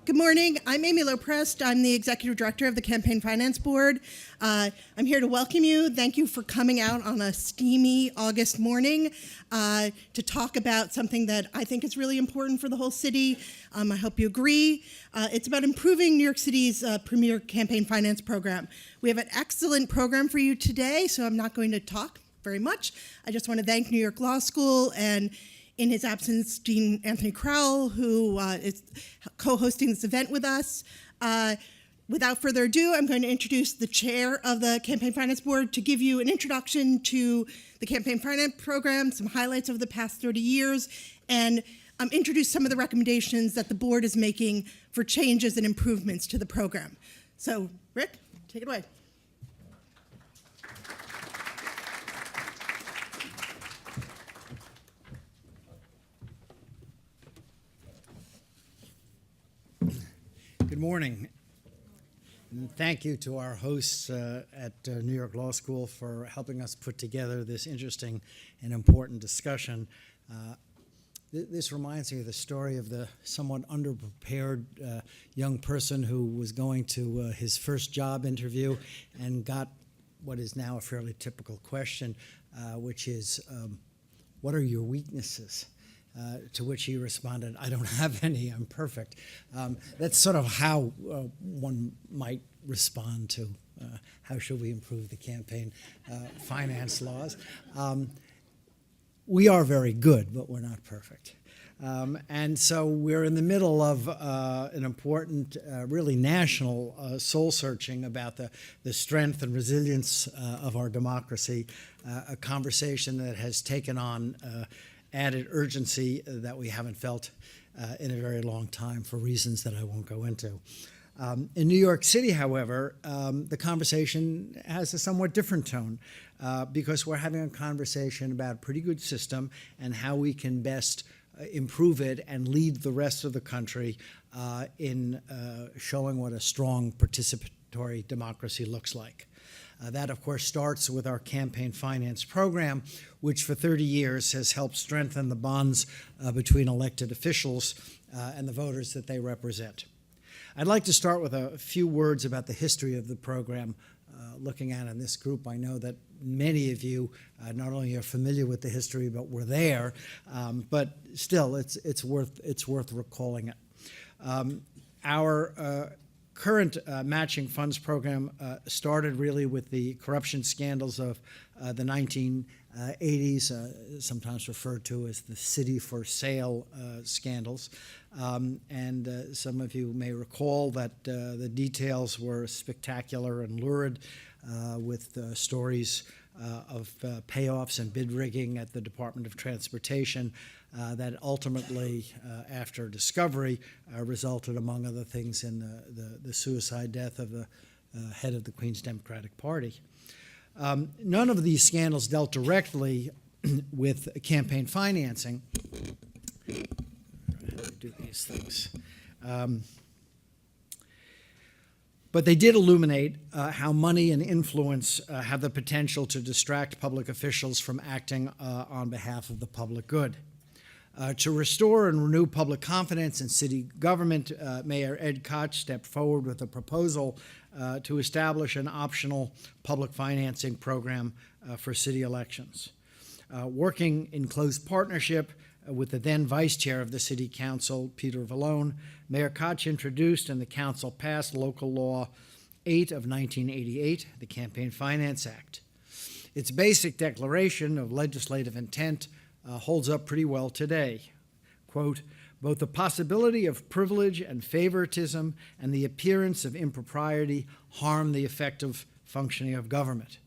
Good morning. I'm Amy Loprest. I'm the Executive Director of the Campaign Finance Board. I'm here to welcome you. Thank you for coming out on a steamy August morning to talk about something that I think is really important for the whole city. I hope you agree. It's about improving New York City's premier campaign finance program. We have an excellent program for you today, so I'm not going to talk very much. I just want to thank New York Law School and, in his absence, Dean Anthony Crowell, who is co-hosting this event with us. Without further ado, I'm going to introduce the chair of the Campaign Finance Board to give you an introduction to the Campaign Finance Program, some highlights of the past 30 years, and introduce some of the recommendations that the board is making for changes and improvements to the program. So, Rick, take it away. Good morning, and thank you to our hosts at New York Law School for helping us put together this interesting and important discussion. This reminds me of the story of the somewhat underprepared young person who was going to his first job interview and got what is now a fairly typical question, which is, what are your weaknesses? To which he responded, I don't have any, I'm perfect. That's sort of how one might respond to how should we improve the campaign finance laws. We are very good, but we're not perfect. And so we're in the middle of an important, really national soul-searching about the strength and resilience of our democracy, a conversation that has taken on added urgency that we haven't felt in a very long time for reasons that I won't go into. In New York City, however, the conversation has a somewhat different tone because we're having a conversation about a pretty good system and how we can best improve it and lead the rest of the country in showing what a strong participatory democracy looks like. That, of course, starts with our campaign finance program, which for 30 years has helped strengthen the bonds between elected officials and the voters that they represent. I'd like to start with a few words about the history of the program. Looking at in this group, I know that many of you not only are familiar with the history, but were there. But still, it's worth recalling it. Our current matching funds program started really with the corruption scandals of the 1980s, sometimes referred to as the city for sale scandals. And some of you may recall that the details were spectacular and lurid with stories of payoffs and bid rigging at the Department of Transportation that ultimately, after discovery, resulted, among other things, in the suicide death of the head of the Queen's Democratic Party. None of these scandals dealt directly with campaign financing. How do we do these things? But they did illuminate how money and influence have the potential to distract public officials from acting on behalf of the public good. To restore and renew public confidence in city government, Mayor Ed Koch stepped forward with a proposal to establish an optional public financing program for city elections. Working in close partnership with the then vice chair of the city council, Peter Vallone, Mayor Koch introduced and the council passed Local Law 8 of 1988, the Campaign Finance Act. Its basic declaration of legislative intent holds up pretty well today. Quote, both the possibility of privilege and favoritism and the appearance of impropriety harm the effective functioning of government.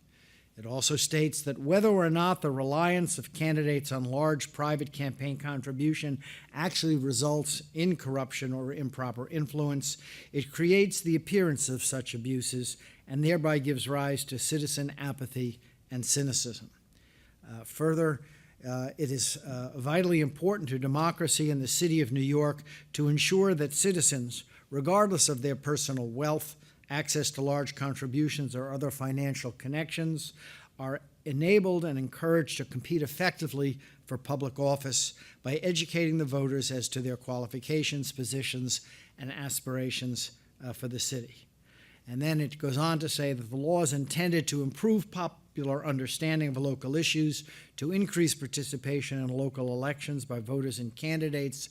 It also states that whether or not the reliance of candidates on large private campaign contribution actually results in corruption or improper influence, it creates the appearance of such abuses and thereby gives rise to citizen apathy and cynicism. Further, it is vitally important to democracy in the city of New York to ensure that citizens, regardless of their personal wealth, access to large contributions or other financial connections, are enabled and encouraged to compete effectively for public office by educating the voters as to their qualifications, positions, and aspirations for the city. And then it goes on to say that the law is intended to improve popular understanding of local issues, to increase participation in local elections by voters and candidates,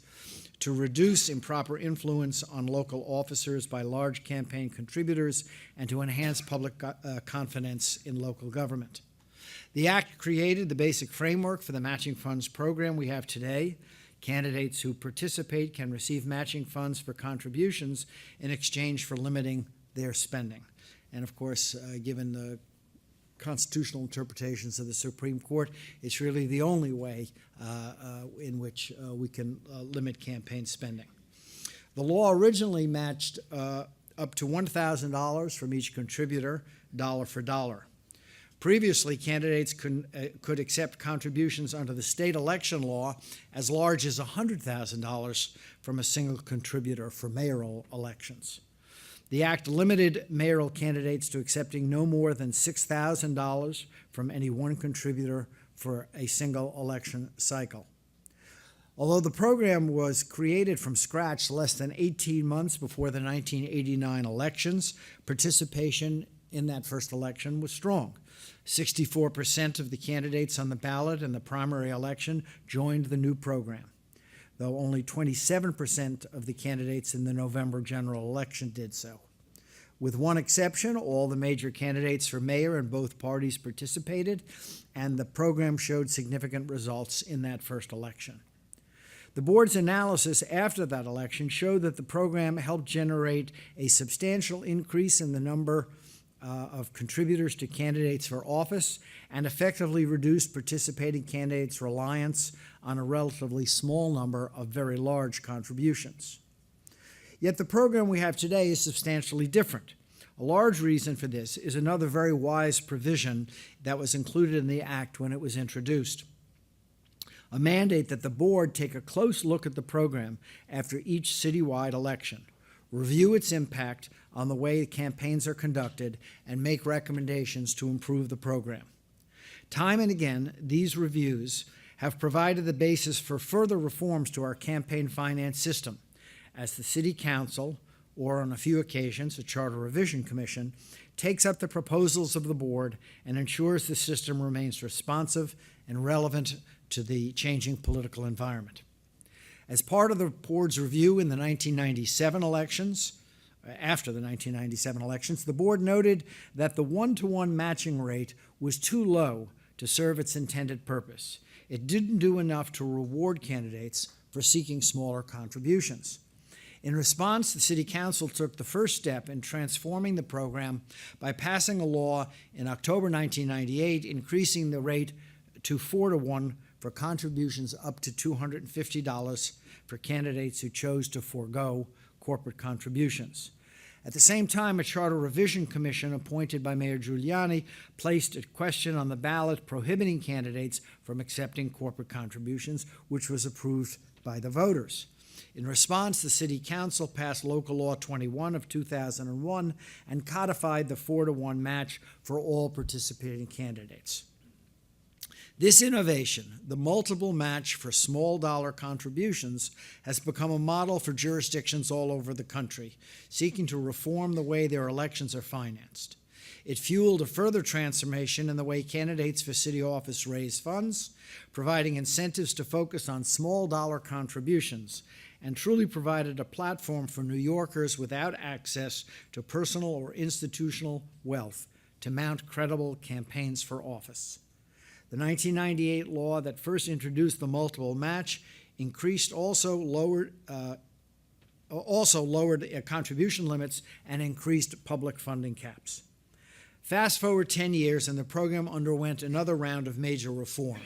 to reduce improper influence on local officers by large campaign contributors, and to enhance public confidence in local government. The Act created the basic framework for the matching funds program we have today. Candidates who participate can receive matching funds for contributions in exchange for limiting their spending. And of course, given the constitutional interpretations of the Supreme Court, it's really the only way in which we can limit campaign spending. The law originally matched up to $1,000 from each contributor, dollar for dollar. Previously, candidates could accept contributions under the state election law as large as $100,000 from a single contributor for mayoral elections. The Act limited mayoral candidates to accepting no more than $6,000 from any one contributor for a single election cycle. Although the program was created from scratch less than 18 months before the 1989 elections, participation in that first election was strong. 64% of the candidates on the ballot in the primary election joined the new program, though only 27% of the candidates in the November general election did so. With one exception, all the major candidates for mayor in both parties participated, and the program showed significant results in that first election. The board's analysis after that election showed that the program helped generate a substantial increase in the number of contributors to candidates for office and effectively reduced participating candidates' reliance on a relatively small number of very large contributions. Yet the program we have today is substantially different. A large reason for this is another very wise provision that was included in the Act when it was introduced. A mandate that the board take a close look at the program after each citywide election, review its impact on the way campaigns are conducted, and make recommendations to improve the program. Time and again, these reviews have provided the basis for further reforms to our campaign finance system, as the City Council, or on a few occasions, a Charter Revision Commission, takes up the proposals of the board and ensures the system remains responsive and relevant to the changing political environment. As part of the board's review in the 1997 elections, after the 1997 elections, the board noted that the one-to-one matching rate was too low to serve its intended purpose. It didn't do enough to reward candidates for seeking smaller contributions. In response, the City Council took the first step in transforming the program by passing a law in October 1998, increasing the rate to 4-to-1 for contributions up to $250 for candidates who chose to forego corporate contributions. At the same time, a Charter Revision Commission appointed by Mayor Giuliani placed a question on the ballot prohibiting candidates from accepting corporate contributions, which was approved by the voters. In response, the City Council passed Local Law 21 of 2001 and codified the 4-to-1 match for all participating candidates. This innovation, the multiple match for small dollar contributions, has become a model for jurisdictions all over the country, seeking to reform the way their elections are financed. It fueled a further transformation in the way candidates for city office raise funds, providing incentives to focus on small dollar contributions, and truly provided a platform for New Yorkers without access to personal or institutional wealth to mount credible campaigns for office. The 1998 law that first introduced the multiple match also lowered contribution limits and increased public funding caps. Fast forward 10 years, and the program underwent another round of major reform.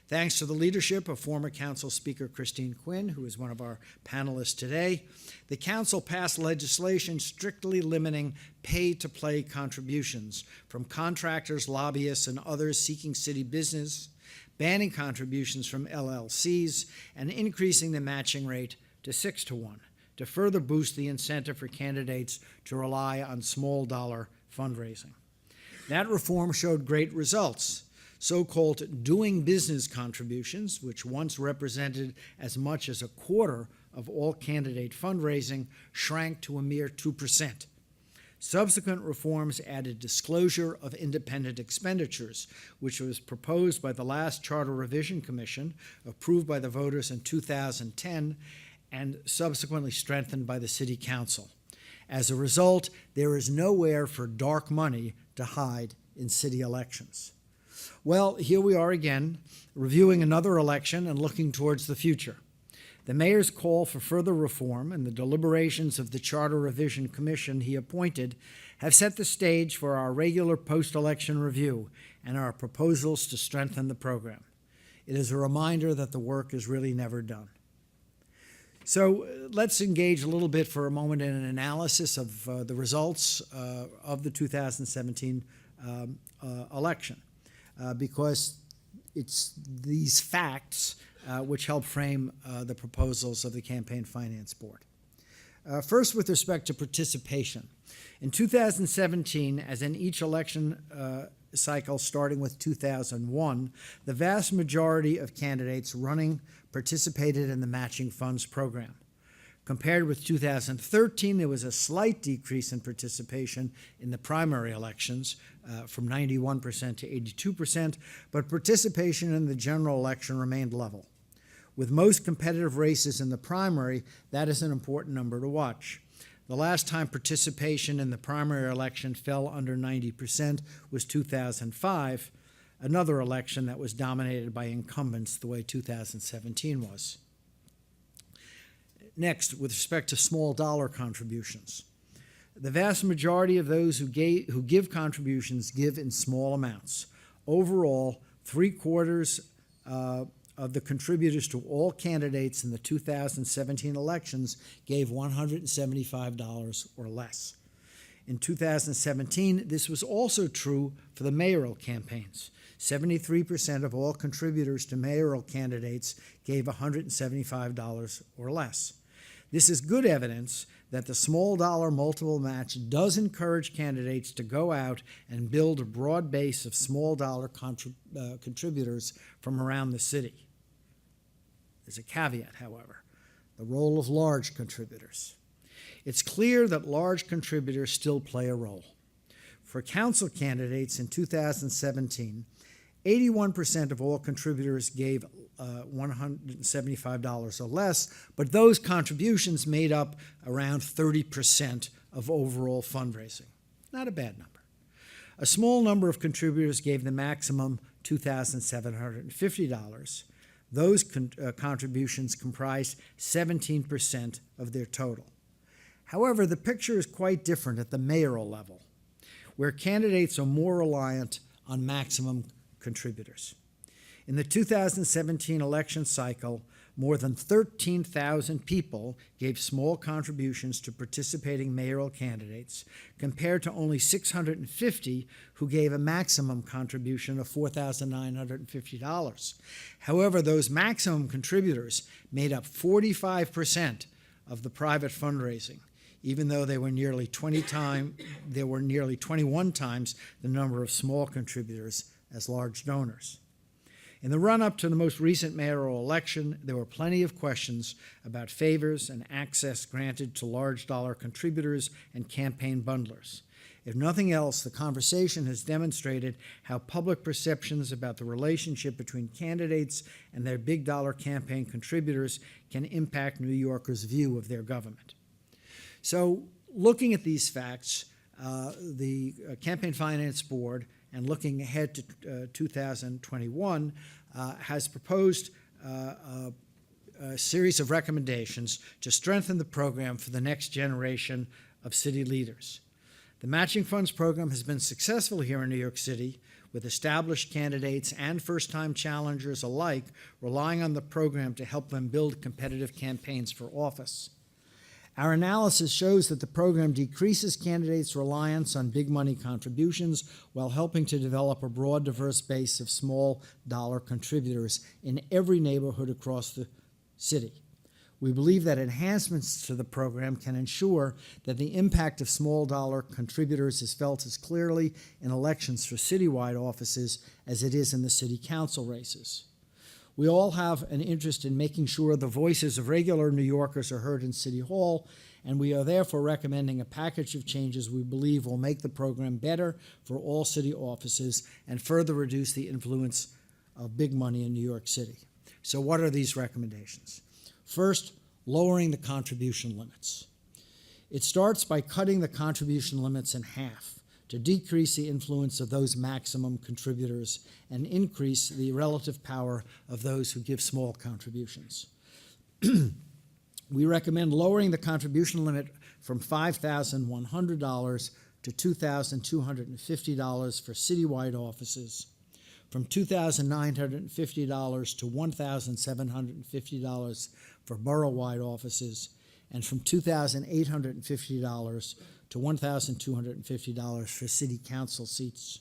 Thanks to the leadership of former Council Speaker Quinn, who is one of our panelists today, the Council passed legislation strictly limiting pay-to-play contributions from contractors, lobbyists, and others seeking city business, banning contributions from LLCs, and increasing the matching rate to 6-to-1 to further boost the incentive for candidates to rely on small dollar fundraising. That reform showed great results. So-called doing business contributions, which once represented as much as a quarter of all candidate fundraising, shrank to a mere 2%. Subsequent reforms added disclosure of independent expenditures, which was proposed by the last Charter Revision Commission, approved by the voters in 2010, and subsequently strengthened by the City Council. As a result, there is nowhere for dark money to hide in city elections. Well, here we are again, reviewing another election and looking towards the future. The mayor's call for further reform and the deliberations of the Charter Revision Commission he appointed have set the stage for our regular post-election review and our proposals to strengthen the program. It is a reminder that the work is really never done. So let's engage a little bit for a moment in an analysis of the results of the 2017 election. Because it's these facts which help frame the proposals of the Campaign Finance Board. First, with respect to participation. In 2017, as in each election cycle starting with 2001, the vast majority of candidates running participated in the matching funds program. Compared with 2013, there was a slight decrease in participation in the primary elections from 91% to 82%, but participation in the general election remained level. With most competitive races in the primary, that is an important number to watch. The last time participation in the primary election fell under 90% was 2005, another election that was dominated by incumbents the way 2017 was. Next, with respect to small dollar contributions. The vast majority of those who give contributions give in small amounts. Overall, 3/4 of the contributors to all candidates in the 2017 elections gave $175 or less. In 2017, this was also true for the mayoral campaigns. 73% of all contributors to mayoral candidates gave $175 or less. This is good evidence that the small dollar multiple match does encourage candidates to go out and build a broad base of small dollar contributors from around the city. There's a caveat, however, the role of large contributors. It's clear that large contributors still play a role. For council candidates in 2017, 81% of all contributors gave $175 or less, but those contributions made up around 30% of overall fundraising. Not a bad number. A small number of contributors gave the maximum $2,750. Those contributions comprised 17% of their total. However, the picture is quite different at the mayoral level, where candidates are more reliant on maximum contributors. In the 2017 election cycle, more than 13,000 people gave small contributions to participating mayoral candidates, compared to only 650 who gave a maximum contribution of $4,950. However, those maximum contributors made up 45% of the private fundraising, even though there were nearly 21 times the number of small contributors as large donors. In the run-up to the most recent mayoral election, there were plenty of questions about favors and access granted to large dollar contributors and campaign bundlers. If nothing else, the conversation has demonstrated how public perceptions about the relationship between candidates and their big dollar campaign contributors can impact New Yorkers' view of their government. So, looking at these facts, the Campaign Finance Board, and looking ahead to 2021, has proposed a series of recommendations to strengthen the program for the next generation of city leaders. The Matching Funds program has been successful here in New York City, with established candidates and first-time challengers alike relying on the program to help them build competitive campaigns for office. Our analysis shows that the program decreases candidates' reliance on big money contributions while helping to develop a broad, diverse base of small dollar contributors in every neighborhood across the city. We believe that enhancements to the program can ensure that the impact of small dollar contributors is felt as clearly in elections for citywide offices as it is in the city council races. We all have an interest in making sure the voices of regular New Yorkers are heard in City Hall, and we are therefore recommending a package of changes we believe will make the program better for all city offices and further reduce the influence of big money in New York City. So what are these recommendations? First, lowering the contribution limits. It starts by cutting the contribution limits in half to decrease the influence of those maximum contributors and increase the relative power of those who give small contributions. We recommend lowering the contribution limit from $5,100 to $2,250 for citywide offices, from $2,950 to $1,750 for borough-wide offices, and from $2,850 to $1,250 for city council seats.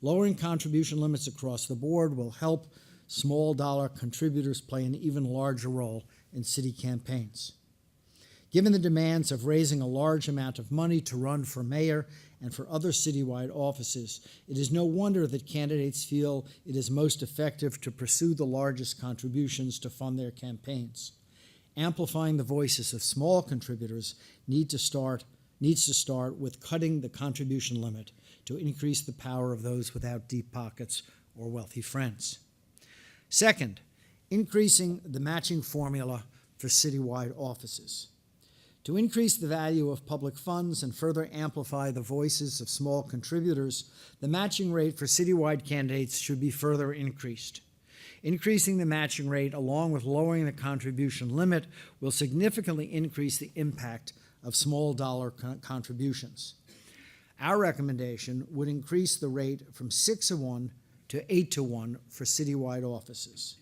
Lowering contribution limits across the board will help small dollar contributors play an even larger role in city campaigns. Given the demands of raising a large amount of money to run for mayor and for other citywide offices, it is no wonder that candidates feel it is most effective to pursue the largest contributions to fund their campaigns. Amplifying the voices of small contributors needs to start with cutting the contribution limit to increase the power of those without deep pockets or wealthy friends. Second, increasing the matching formula for citywide offices. To increase the value of public funds and further amplify the voices of small contributors, the matching rate for citywide candidates should be further increased. Increasing the matching rate along with lowering the contribution limit will significantly increase the impact of small dollar contributions. Our recommendation would increase the rate from 6-to-1 to 8-to-1 for citywide offices.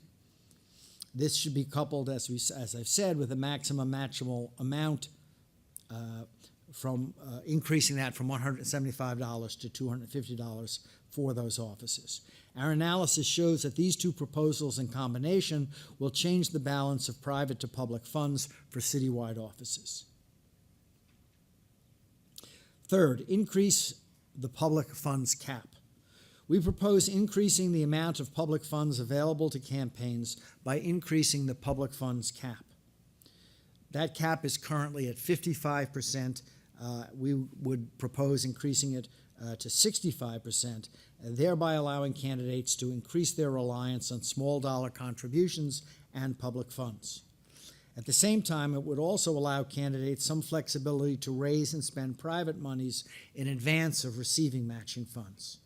This should be coupled, as I've said, with a maximum matchable amount increasing that from $175 to $250 for those offices. Our analysis shows that these two proposals in combination will change the balance of private to public funds for citywide offices. Third, increase the public funds cap. We propose increasing the amount of public funds available to campaigns by increasing the public funds cap. That cap is currently at 55%. We would propose increasing it to 65%, thereby allowing candidates to increase their reliance on small dollar contributions and public funds. At the same time, it would also allow candidates some flexibility to raise and spend private monies in advance of receiving matching funds.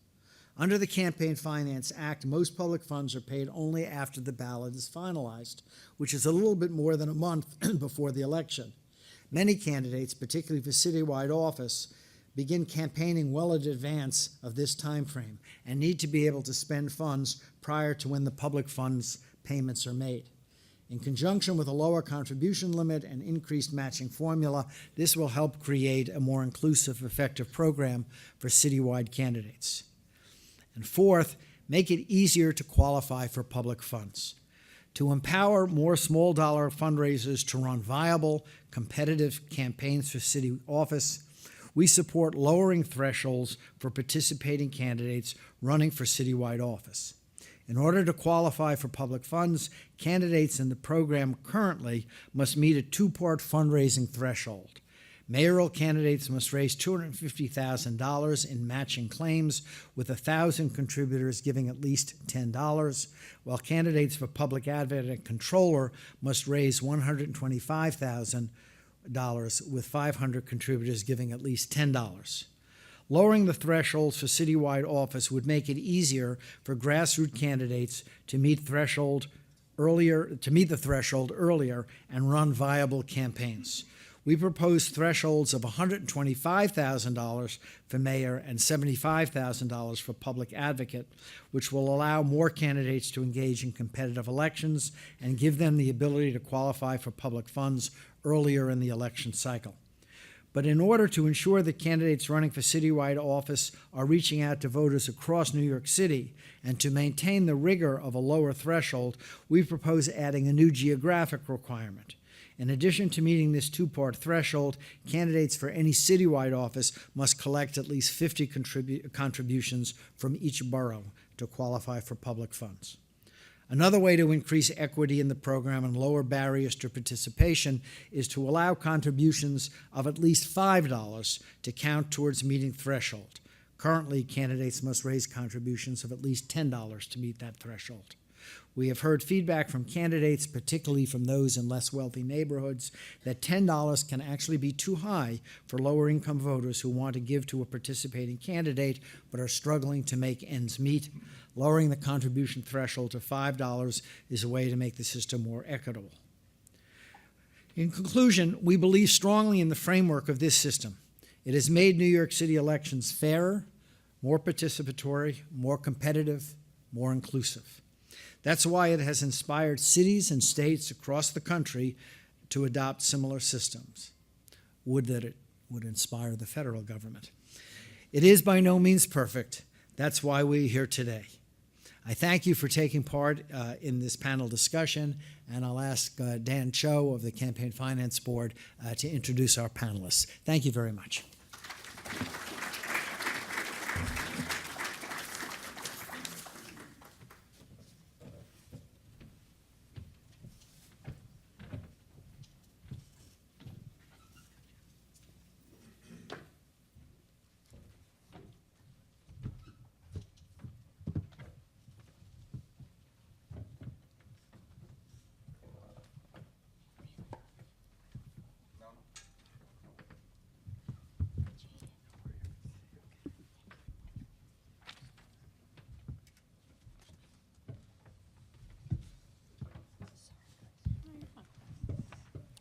Under the Campaign Finance Act, most public funds are paid only after the ballot is finalized, which is a little bit more than a month before the election. Many candidates, particularly for citywide office, begin campaigning well in advance of this time frame and need to be able to spend funds prior to when the public funds payments are made. In conjunction with a lower contribution limit and increased matching formula, this will help create a more inclusive, effective program for citywide candidates. And fourth, make it easier to qualify for public funds. To empower more small dollar fundraisers to run viable, competitive campaigns for city office, we support lowering thresholds for participating candidates running for citywide office. In order to qualify for public funds, candidates in the program currently must meet a two-part fundraising threshold. Mayoral candidates must raise $250,000 in matching claims, with 1,000 contributors giving at least $10, while candidates for public advocate and controller must raise $125,000, with 500 contributors giving at least $10. Lowering the thresholds for citywide office would make it easier for grassroots candidates to meet the threshold earlier and run viable campaigns. We propose thresholds of $125,000 for mayor and $75,000 for public advocate, which will allow more candidates to engage in competitive elections and give them the ability to qualify for public funds earlier in the election cycle. But in order to ensure that candidates running for citywide office are reaching out to voters across New York City and to maintain the rigor of a lower threshold, we propose adding a new geographic requirement. In addition to meeting this two-part threshold, candidates for any citywide office must collect at least 50 contributions from each borough to qualify for public funds. Another way to increase equity in the program and lower barriers to participation is to allow contributions of at least $5 to count towards meeting threshold. Currently, candidates must raise contributions of at least $10 to meet that threshold. We have heard feedback from candidates, particularly from those in less wealthy neighborhoods, that $10 can actually be too high for lower-income voters who want to give to a participating candidate but are struggling to make ends meet. Lowering the contribution threshold to $5 is a way to make the system more equitable. In conclusion, we believe strongly in the framework of this system. It has made New York City elections fairer, more participatory, more competitive, more inclusive. That's why it has inspired cities and states across the country to adopt similar systems. Would that it would inspire the federal government. It is by no means perfect. That's why we're here today. I thank you for taking part in this panel discussion, and I'll ask Dan Cho of the Campaign Finance Board to introduce our panelists. Thank you very much.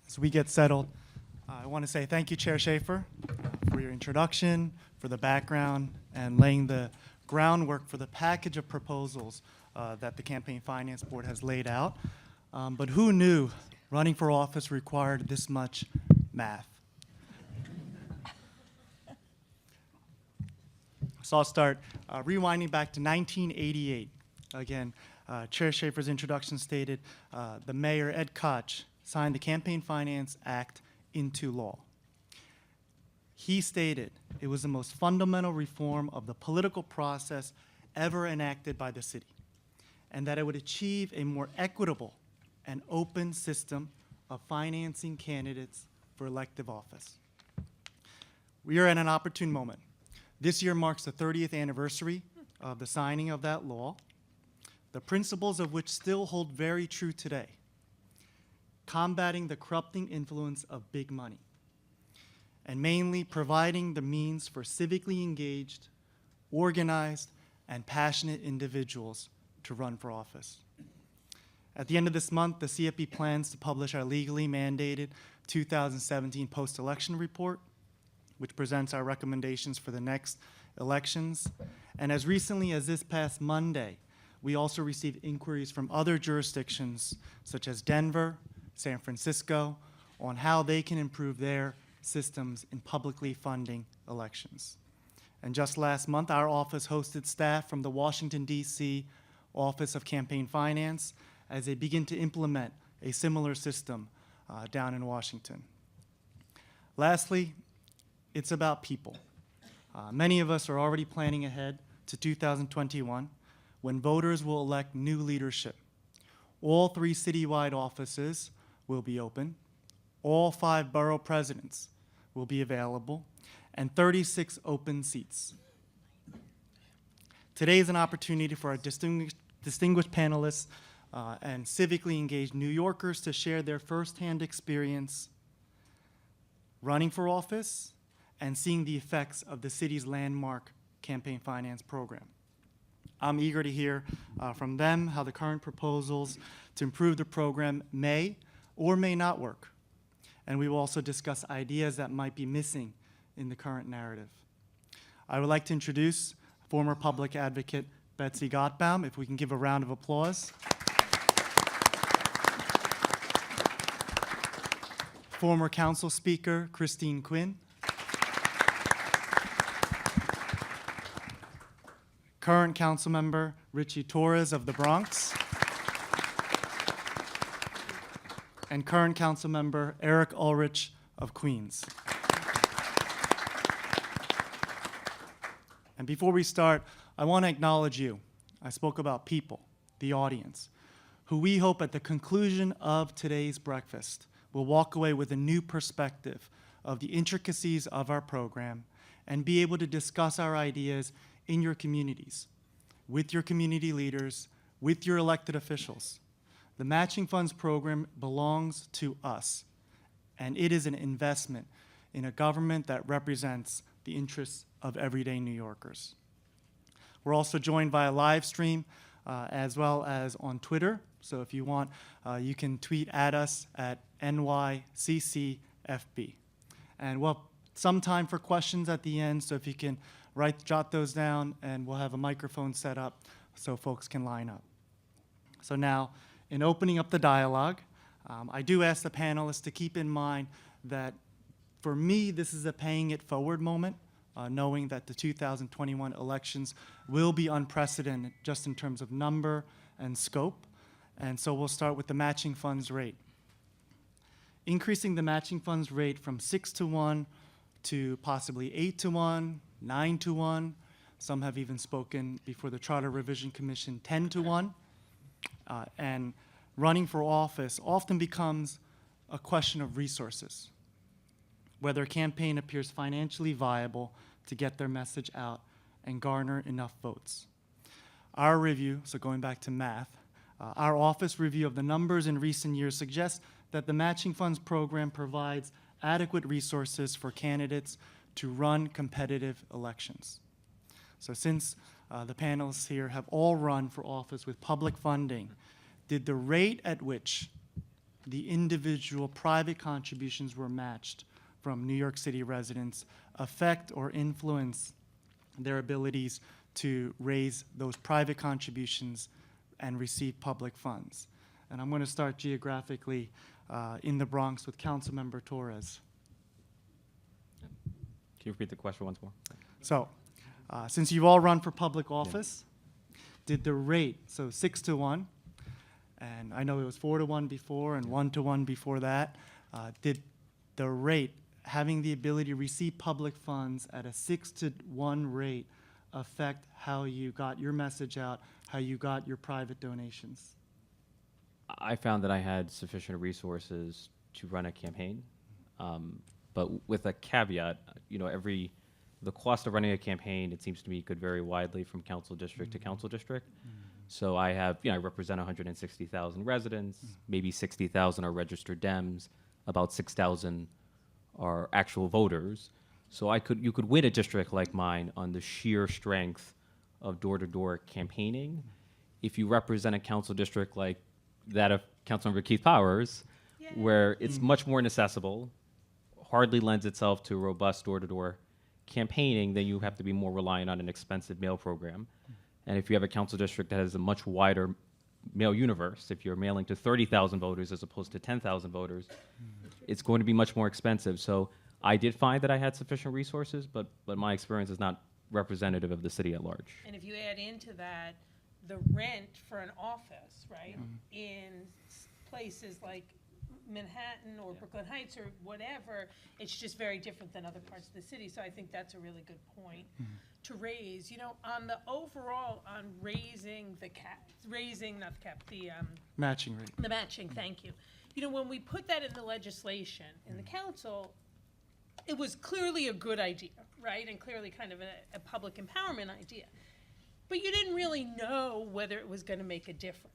As we get settled, I want to say thank you, Chair Schaefer, for your introduction, for the background, and laying the groundwork for the package of proposals that the Campaign Finance Board has laid out. But who knew running for office required this much math? So I'll start rewinding back to 1988. Again, Chair Schaefer's introduction stated the Mayor, Ed Koch, signed the Campaign Finance Act into law. He stated it was the most fundamental reform of the political process ever enacted by the city, and that it would achieve a more equitable and open system of financing candidates for elective office. We are at an opportune moment. This year marks the 30th anniversary of the signing of that law, the principles of which still hold very true today. Combating the corrupting influence of big money, and mainly providing the means for civically engaged, organized, and passionate individuals to run for office. At the end of this month, the CFB plans to publish our legally mandated 2017 post-election report, which presents our recommendations for the next elections. And as recently as this past Monday, we also received inquiries from other jurisdictions, such as Denver, San Francisco, on how they can improve their systems in publicly funding elections. And just last month, our office hosted staff from the Washington, D.C. Office of Campaign Finance as they begin to implement a similar system down in Washington. Lastly, it's about people. Many of us are already planning ahead to 2021, when voters will elect new leadership. All 3 citywide offices will be open, all 5 borough presidents will be available, and 36 open seats. Today is an opportunity for our distinguished panelists and civically engaged New Yorkers to share their firsthand experience running for office and seeing the effects of the city's landmark campaign finance program. I'm eager to hear from them how the current proposals to improve the program may or may not work. And we will also discuss ideas that might be missing in the current narrative. I would like to introduce former public advocate Betsy Gotbaum, if we can give a round of applause. Former council speaker Christine Quinn. Current council member Ritchie Torres of the Bronx. and current Councilmember Eric Ulrich of Queens. And before we start, I want to acknowledge you. I spoke about people, the audience, who we hope at the conclusion of today's breakfast will walk away with a new perspective of the intricacies of our program and be able to discuss our ideas in your communities, with your community leaders, with your elected officials. The Matching Funds program belongs to us, and it is an investment in a government that represents the interests of everyday New Yorkers. We're also joined by a live stream as well as on Twitter. So if you want, you can tweet at us at NYCCFB. And we'll have some time for questions at the end, so if you can jot those down, and we'll have a microphone set up so folks can line up. So now, in opening up the dialogue, I do ask the panelists to keep in mind that for me, this is a paying it forward moment, knowing that the 2021 elections will be unprecedented just in terms of number and scope. And so we'll start with the matching funds rate. Increasing the matching funds rate from 6-to-1 to possibly 8-to-1, 9-to-1. Some have even spoken before the Charter Revision Commission 10-to-1. And running for office often becomes a question of resources, whether a campaign appears financially viable to get their message out and garner enough votes. Our review, so going back to math, our office review of the numbers in recent years suggests that the Matching Funds program provides adequate resources for candidates to run competitive elections. So since the panelists here have all run for office with public funding, did the rate at which the individual private contributions were matched from New York City residents affect or influence their abilities to raise those private contributions and receive public funds? And I'm going to start geographically in the Bronx with Councilmember Torres. Can you repeat the question once more? So, since you've all run for public office, did the rate, so 6-to-1, and I know it was 4-to-1 before and 1-to-1 before that, did the rate, having the ability to receive public funds at a 6-to-1 rate, affect how you got your message out, how you got your private donations? I found that I had sufficient resources to run a campaign, but with a caveat, the cost of running a campaign, it seems to me, could vary widely from council district to council district. So I have, I represent 160,000 residents, maybe 60,000 are registered Dems, about 6,000 are actual voters. So you could win a district like mine on the sheer strength of door-to-door campaigning. If you represent a council district like that of Councilmember Keith Powers, where it's much more inaccessible, hardly lends itself to robust door-to-door campaigning, then you have to be more reliant on an expensive mail program. And if you have a council district that has a much wider mail universe, if you're mailing to 30,000 voters as opposed to 10,000 voters, it's going to be much more expensive. So I did find that I had sufficient resources, but my experience is not representative of the city at large. And if you add into that the rent for an office, right, in places like Manhattan or Brooklyn Heights or whatever, it's just very different than other parts of the city. So I think that's a really good point to raise. On the overall, on raising the Matching rate. the matching, thank you. When we put that in the legislation, in the council, it was clearly a good idea, right? And clearly kind of a public empowerment idea. But you didn't really know whether it was going to make a difference.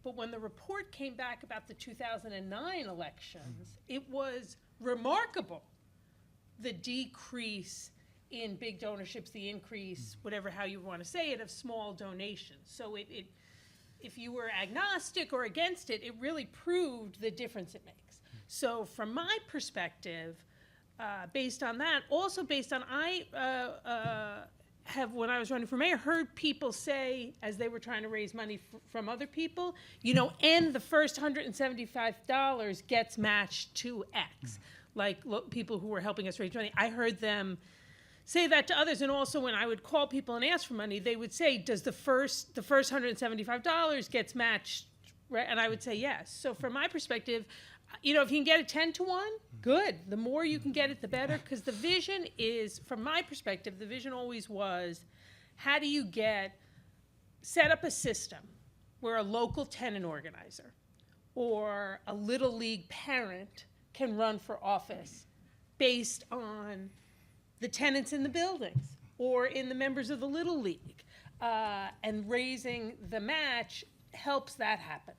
But when the report came back about the 2009 elections, it was remarkable, the decrease in big donorships, the increase, how you want to say it, of small donations. So if you were agnostic or against it, it really proved the difference it makes. So from my perspective, based on that, also based on when I was running for mayor, heard people say, as they were trying to raise money from other people, and the first $175 gets matched to X. Like people who were helping us raise money, I heard them say that to others. And also when I would call people and ask for money, they would say, does the first $175 gets matched? Right? And I would say yes. So from my perspective, You know, if you can get it 10-1, good. The more you can get it, the better, because the vision is, from my perspective, the vision always was, how do you set up a system where a local tenant organizer or a Little League parent can run for office based on the tenants in the buildings or in the members of the Little League, and raising the match helps that happen.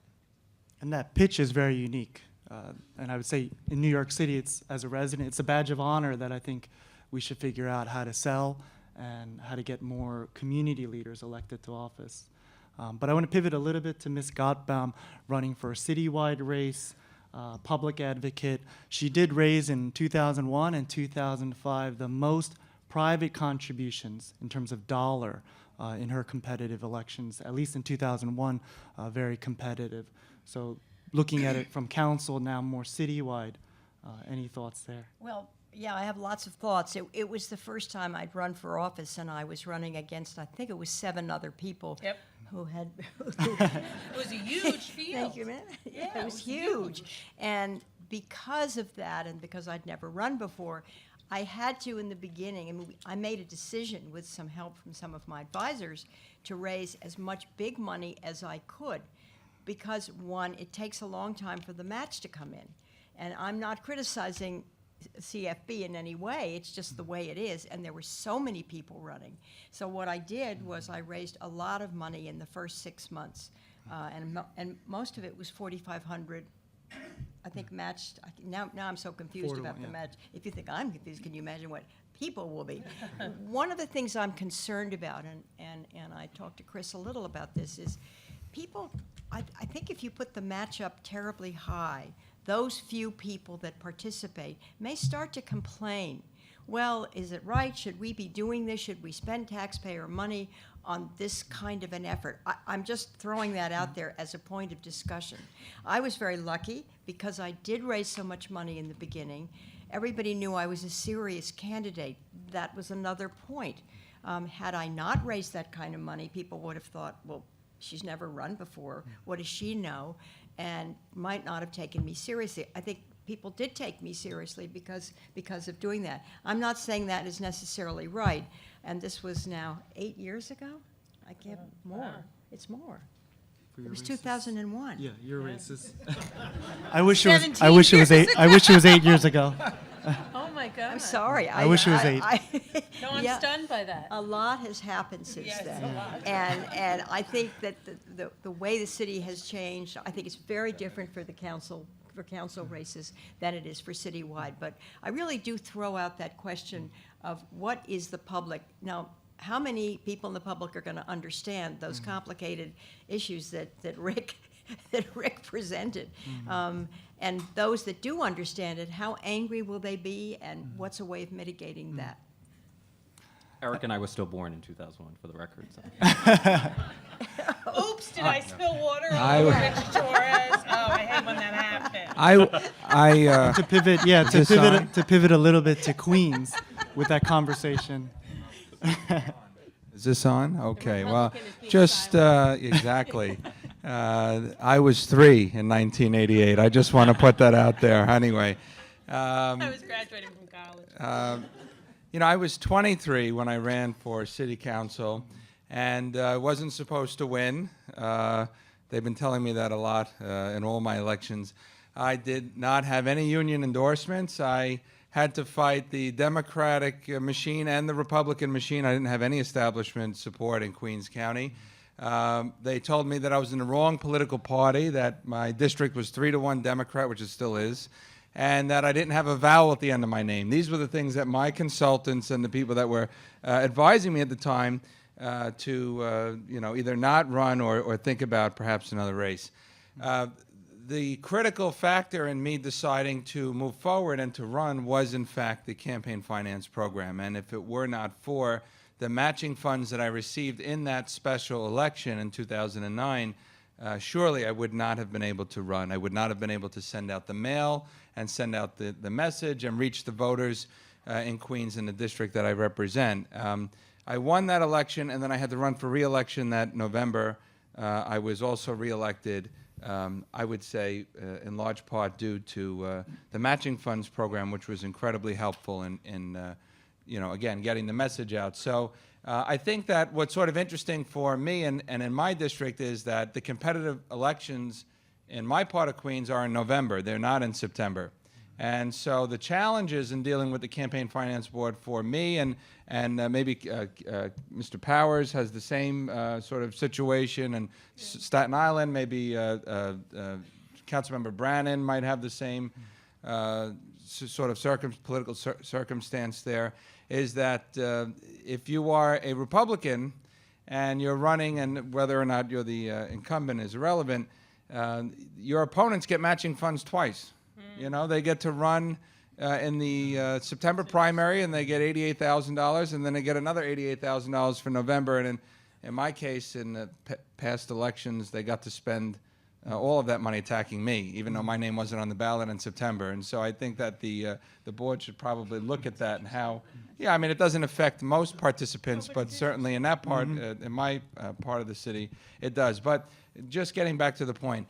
And that pitch is very unique. And I would say in New York City, as a resident, it's a badge of honor that I think we should figure out how to sell and how to get more community leaders elected to office. But I want to pivot a little bit to Ms. Gotbaum running for a citywide race, public advocate. She did raise in 2001 and 2005 the most private contributions in terms of dollar in her competitive elections, at least in 2001, very competitive. So looking at it from council, now more citywide, any thoughts there? Well, yeah, I have lots of thoughts. It was the first time I'd run for office, and I was running against, I think it was 7 other people. Yep. Who had. It was a huge field. Thank you, man. Yeah, it was huge. And because of that, and because I'd never run before, I had to, in the beginning, I made a decision with some help from some of my advisors to raise as much big money as I could. Because, one, it takes a long time for the match to come in. And I'm not criticizing CFB in any way, it's just the way it is, and there were so many people running. So what I did was I raised a lot of money in the first 6 months, and most of it was $4,500, I think matched. Now I'm so confused 4 to about 1, the yeah. match. If you think I'm confused, can you imagine what people will be? One of the things I'm concerned about, and I talked to Chris a little about this, is people, I think if you put the match up terribly high, those few people that participate may start to complain. Well, is it right? Should we be doing this? Should we spend taxpayer money on this kind of an effort? I'm just throwing that out there as a point of discussion. I was very lucky because I did raise so much money in the beginning. Everybody knew I was a serious candidate. That was another point. Had I not raised that kind of money, people would have thought, well, she's never run before. What does she know? And might not have taken me seriously. I think people did take me seriously because of doing that. I'm not saying that is necessarily right. And this was now 8 years ago? I can't, more. Wow. It's more. For It your was races? 2001. Yeah, your races. I wish it was. 17 I wish it was years 8. I wish it was 8 years ago. Oh my God. I'm sorry. I wish it was 8. No, I'm Yeah. stunned by that. A lot has happened since Yes, then. a lot. And I think that the way the city has changed, I think it's very different for the council, for council races than it is for citywide. But I really do throw out that question of what is the public. Now, how many people in the public are going to understand those complicated issues that Rick presented? And those that do understand it, how angry will they be, and what's a way of mitigating that? Eric and I were still born in 2001, for the record. So. Oops, did I spill water I- all over Ritchie Torres? Oh, I hate when that happens. To pivot, yeah, to this pivot, on? to pivot a little bit to Queens with that conversation. Is this on? Okay, well, Republican is being just, exactly. I was 3 in 1988. I just want to put that out there. Anyway, I was graduating from college. you know, I was 23 when I ran for city council, and wasn't supposed to win. They've been telling me that a lot in all my elections. I did not have any union endorsements. I had to fight the Democratic machine and the Republican machine. I didn't have any establishment support in Queens County. They told me that I was in the wrong political party, that my district was 3-1 Democrat, which it still is, and that I didn't have a vowel at the end of my name. These were the things that my consultants and the people that were advising me at the time to you know, either not run or think about perhaps another race. The critical factor in me deciding to move forward and to run was, in fact, the campaign finance program. And if it were not for the matching funds that I received in that special election in 2009, surely I would not have been able to run. I would not have been able to send out the mail and send out the message and reach the voters in Queens in the district that I represent. I won that election, and then I had to run for re-election that November. I was also re-elected I would say in large part due to the matching funds program, which was incredibly helpful in again, getting the message out. So I think that what's sort of interesting for me and in my district is that the competitive elections in my part of Queens are in November. They're not in September. And so the challenges in dealing with the Campaign Finance Board for me and maybe Mr. Powers has the same sort of situation, and Staten Island, maybe Councilmember Brannan might have the same sort of political circumstance there, is that if you are a Republican and you're running, and whether or not you're the incumbent is irrelevant, your opponents get matching funds twice. You know, they get to run in the September primary, and they get $88,000, and then they get another $88,000 for November. And in my case, in the past elections, they got to spend all of that money attacking me, even though my name wasn't on the ballot in September. And so I think that the board should probably look at that and how, yeah, I mean, it doesn't affect most participants, but certainly in that part, in my part of the city, it does. But just getting back to the point,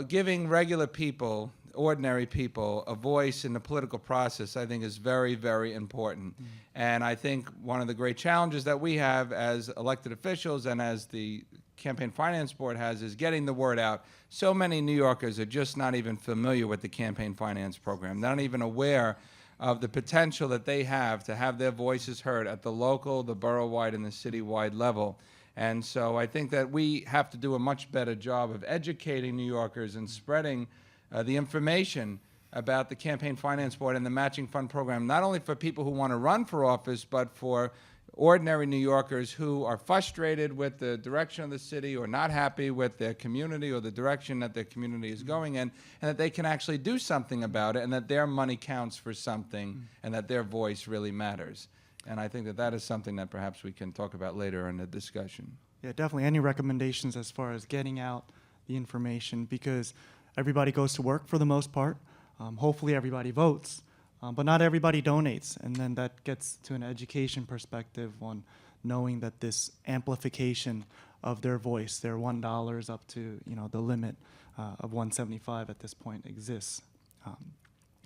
giving regular people, ordinary people, a voice in the political process, I think is very, very important. And I think one of the great challenges that we have as elected officials and as the Campaign Finance Board has is getting the word out. So many New Yorkers are just not even familiar with the Campaign Finance Program. They're not even aware of the potential that they have to have their voices heard at the local, the borough-wide, and the city-wide level. And so I think that we have to do a much better job of educating New Yorkers and spreading the information about the Campaign Finance Board and the Matching Fund Program, not only for people who want to run for office, but for ordinary New Yorkers who are frustrated with the direction of the city or not happy with their community or the direction that their community is going in, and that they can actually do something about it, and that their money counts for something, and that their voice really matters. And I think that that is something that perhaps we can talk about later in the discussion. Yeah, definitely. Any recommendations as far as getting out the information, because everybody goes to work for the most part. Hopefully everybody votes, but not everybody donates. And then that gets to an education perspective on knowing that this amplification of their voice, their $1 up to the limit of $1.75 at this point exists.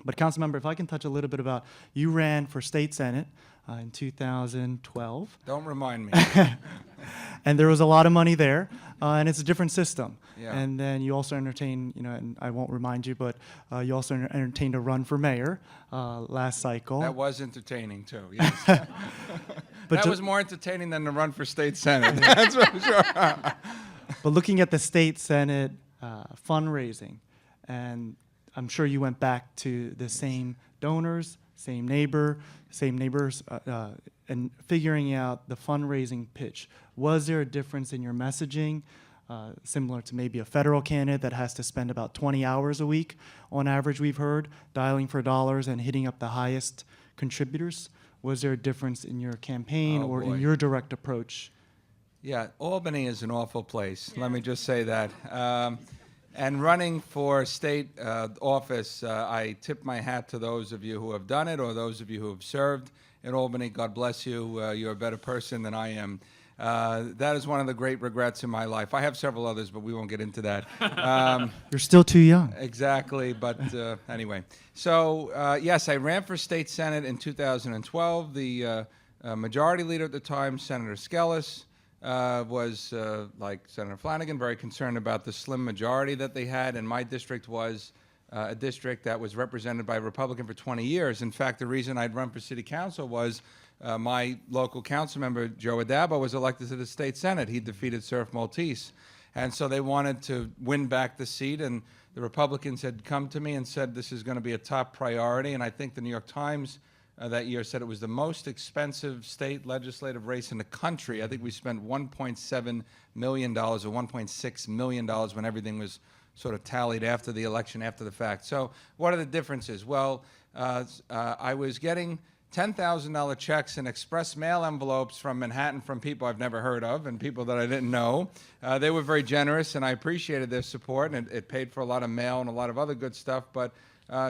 But Councilmember, if I can touch a little bit about, you ran for state senate in 2012. Don't remind me. And there was a lot of money there, and it's a different system. Yeah. And then you also entertained, and I won't remind you, but you also entertained a run for mayor last cycle. That was entertaining too, yes. But that was more entertaining than the run for state senate, that's for sure. But looking at the state senate fundraising, and I'm sure you went back to the same donors, same neighbors, and figuring out the fundraising pitch. Was there a difference in your messaging, similar to maybe a federal candidate that has to spend about 20 hours a week on average, we've heard, dialing for dollars and hitting up the highest contributors? Was there a difference in your campaign or in your direct approach? Yeah, Albany is an awful place, let me just say that. And running for state office, I tip my hat to those of you who have done it or those of you who have served in Albany. God bless you. You're a better person than I am. That is one of the great regrets in my life. I have several others, but we won't get into that. You're still too young. Exactly, but anyway. So, yes, I ran for state senate in 2012. The majority leader at the time, Senator Skelos, was, like Senator Flanagan, very concerned about the slim majority that they had, and my district was a district that was represented by a Republican for 20 years. In fact, the reason I'd run for city council was my local council member, Joe Adabo, was elected to the state senate. He defeated Surf Maltese. And so they wanted to win back the seat, and the Republicans had come to me and said this is going to be a top priority, and I think the New York Times that year said it was the most expensive state legislative race in the country. I think we spent $1.7 million or $1.6 million when everything was sort of tallied after the election, after the fact. So what are the differences? Well, I was getting $10,000 checks in express mail envelopes from Manhattan from people I've never heard of and people that I didn't know. They were very generous, and I appreciated their support, and it paid for a lot of mail and a lot of other good stuff, but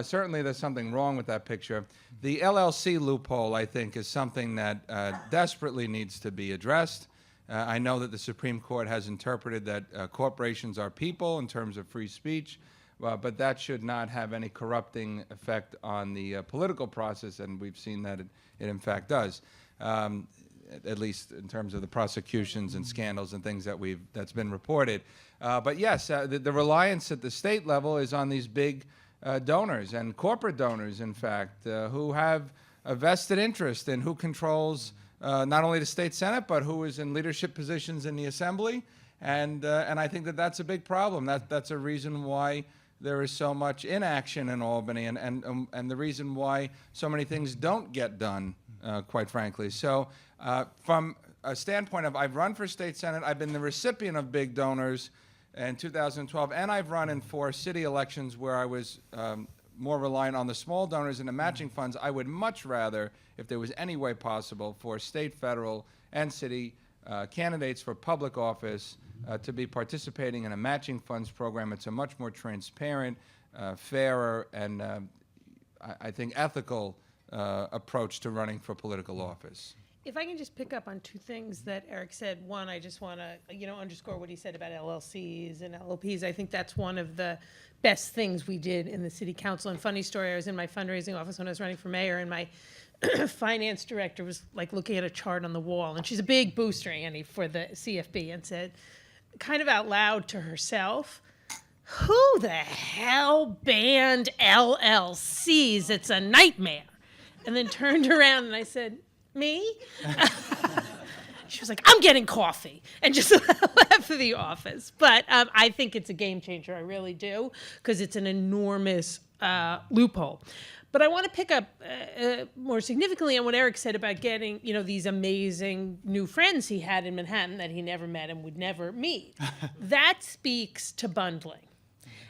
certainly there's something wrong with that picture. The LLC loophole, I think, is something that desperately needs to be addressed. I know that the Supreme Court has interpreted that corporations are people in terms of free speech, but that should not have any corrupting effect on the political process, and we've seen that it in fact does, at least in terms of the prosecutions and scandals and things that's been reported. But yes, the reliance at the state level is on these big donors and corporate donors, in fact, who have a vested interest in who controls not only the state Senate, but who is in leadership positions in the Assembly. And I think that that's a big problem. That's a reason why there is so much inaction in Albany, and the reason why so many things don't get done, quite frankly. So from a standpoint of, I've run for state Senate, I've been the recipient of big donors in 2012, and I've run in 4 city elections where I was more reliant on the small donors and the matching funds. I would much rather, if there was any way possible, for state, federal, and city candidates for public office to be participating in a matching funds program. It's a much more transparent, fairer, and I think ethical approach to running for political office. If I can just pick up on 2 things that Eric said. One, I just want to, underscore what he said about LLCs and LLPs. I think that's one of the best things we did in the city council. And funny story, I was in my fundraising office when I was running for mayor, and my finance director was like looking at a chart on the wall, and she's a big booster, Annie, for the CFB, and said, kind of out loud to herself, "Who the hell banned LLCs? It's a nightmare." And then turned around and I said, "Me?" She was like, "I'm getting coffee," and just left the office. But I think it's a game changer. I really do, because it's an enormous loophole. But I want to pick up more significantly on what Eric said about getting, these amazing new friends he had in Manhattan that he never met and would never meet. That speaks to bundling.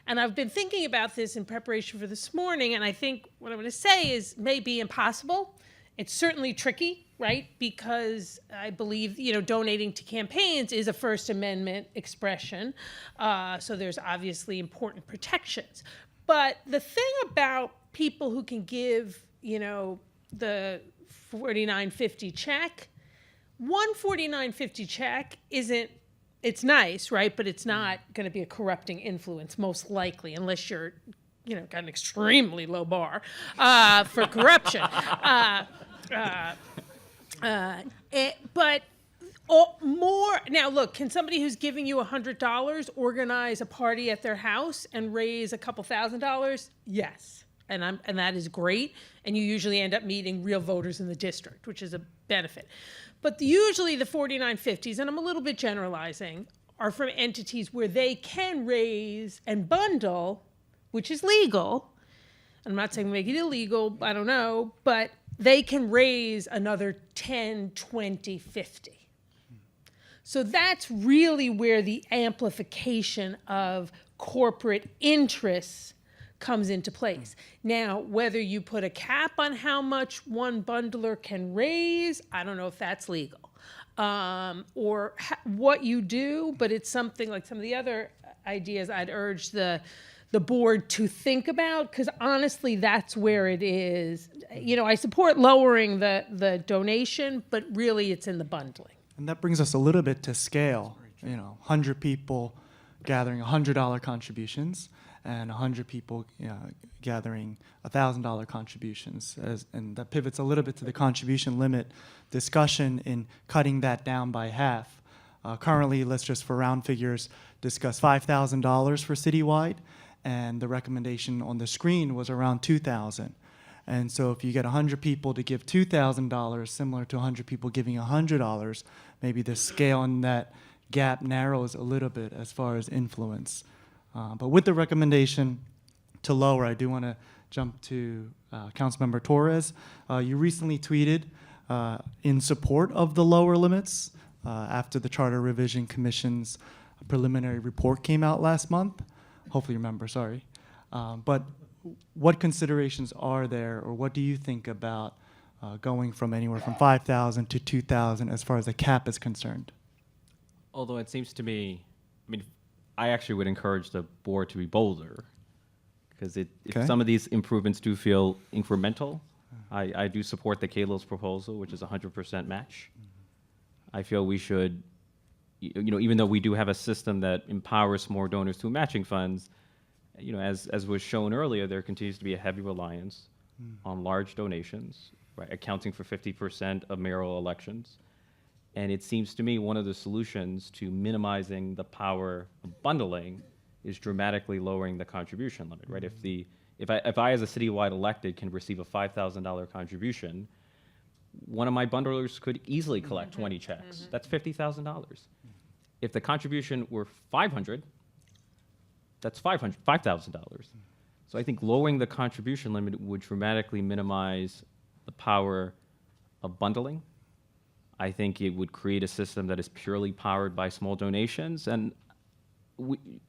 And I've been thinking about this in preparation for this morning, and I think what I'm going to say is maybe impossible. It's certainly tricky, right? Because I believe, donating to campaigns is a First Amendment expression. So there's obviously important protections. But the thing about people who can give, the $49.50 check, one $49.50 check isn't, it's nice, right? But it's not going to be a corrupting influence, most likely, unless you're, got an extremely low bar for corruption. But more now, look, can somebody who's giving you $100 organize a party at their house and raise a couple $1,000s? Yes, and that is great. And you usually end up meeting real voters in the district, which is a benefit. But usually the $49.50s, and I'm a little bit generalizing, are from entities where they can raise and bundle, which is legal. I'm not saying make it illegal, I don't know, but they can raise another 10, 20, 50. So that's really where the amplification of corporate interests comes into place. Now, whether you put a cap on how much one bundler can raise, I don't know if that's legal, or what you do, but it's something like some of the other ideas I'd urge the board to think about, because honestly, that's where it is. I support lowering the donation, but really it's in the bundling. And that brings us a little bit to scale. 100 people gathering $100 contributions, and 100 people gathering $1,000 contributions. And that pivots a little bit to the contribution limit discussion in cutting that down by half. Currently, let's just for round figures discuss $5,000 for citywide, and the recommendation on the screen was around $2,000. And so if you get 100 people to give $2,000, similar to 100 people giving $100, maybe the scale in that gap narrows a little bit as far as influence. But with the recommendation to lower, I do want to jump to Councilmember Torres. You recently tweeted in support of the lower limits after the Charter Revision Commission's preliminary report came out last month. Hopefully you remember, sorry. But what considerations are there, or what do you think about going from anywhere from 5,000 to 2,000 as far as the cap is concerned? Although it seems to me, I actually would encourage the board to be bolder, because if some of these improvements do feel incremental, I do support the Kalo's proposal, which is 100% match. I feel we should even though we do have a system that empowers more donors through matching funds, as was shown earlier, there continues to be a heavy reliance on large donations, right, accounting for 50% of mayoral elections. And it seems to me one of the solutions to minimizing the power of bundling is dramatically lowering the contribution limit, right? If I as a citywide elected can receive a $5,000 contribution, one of my bundlers could easily collect 20 checks. That's $50,000. If the contribution were $500, that's $5,000. So I think lowering the contribution limit would dramatically minimize the power of bundling. I think it would create a system that is purely powered by small donations, and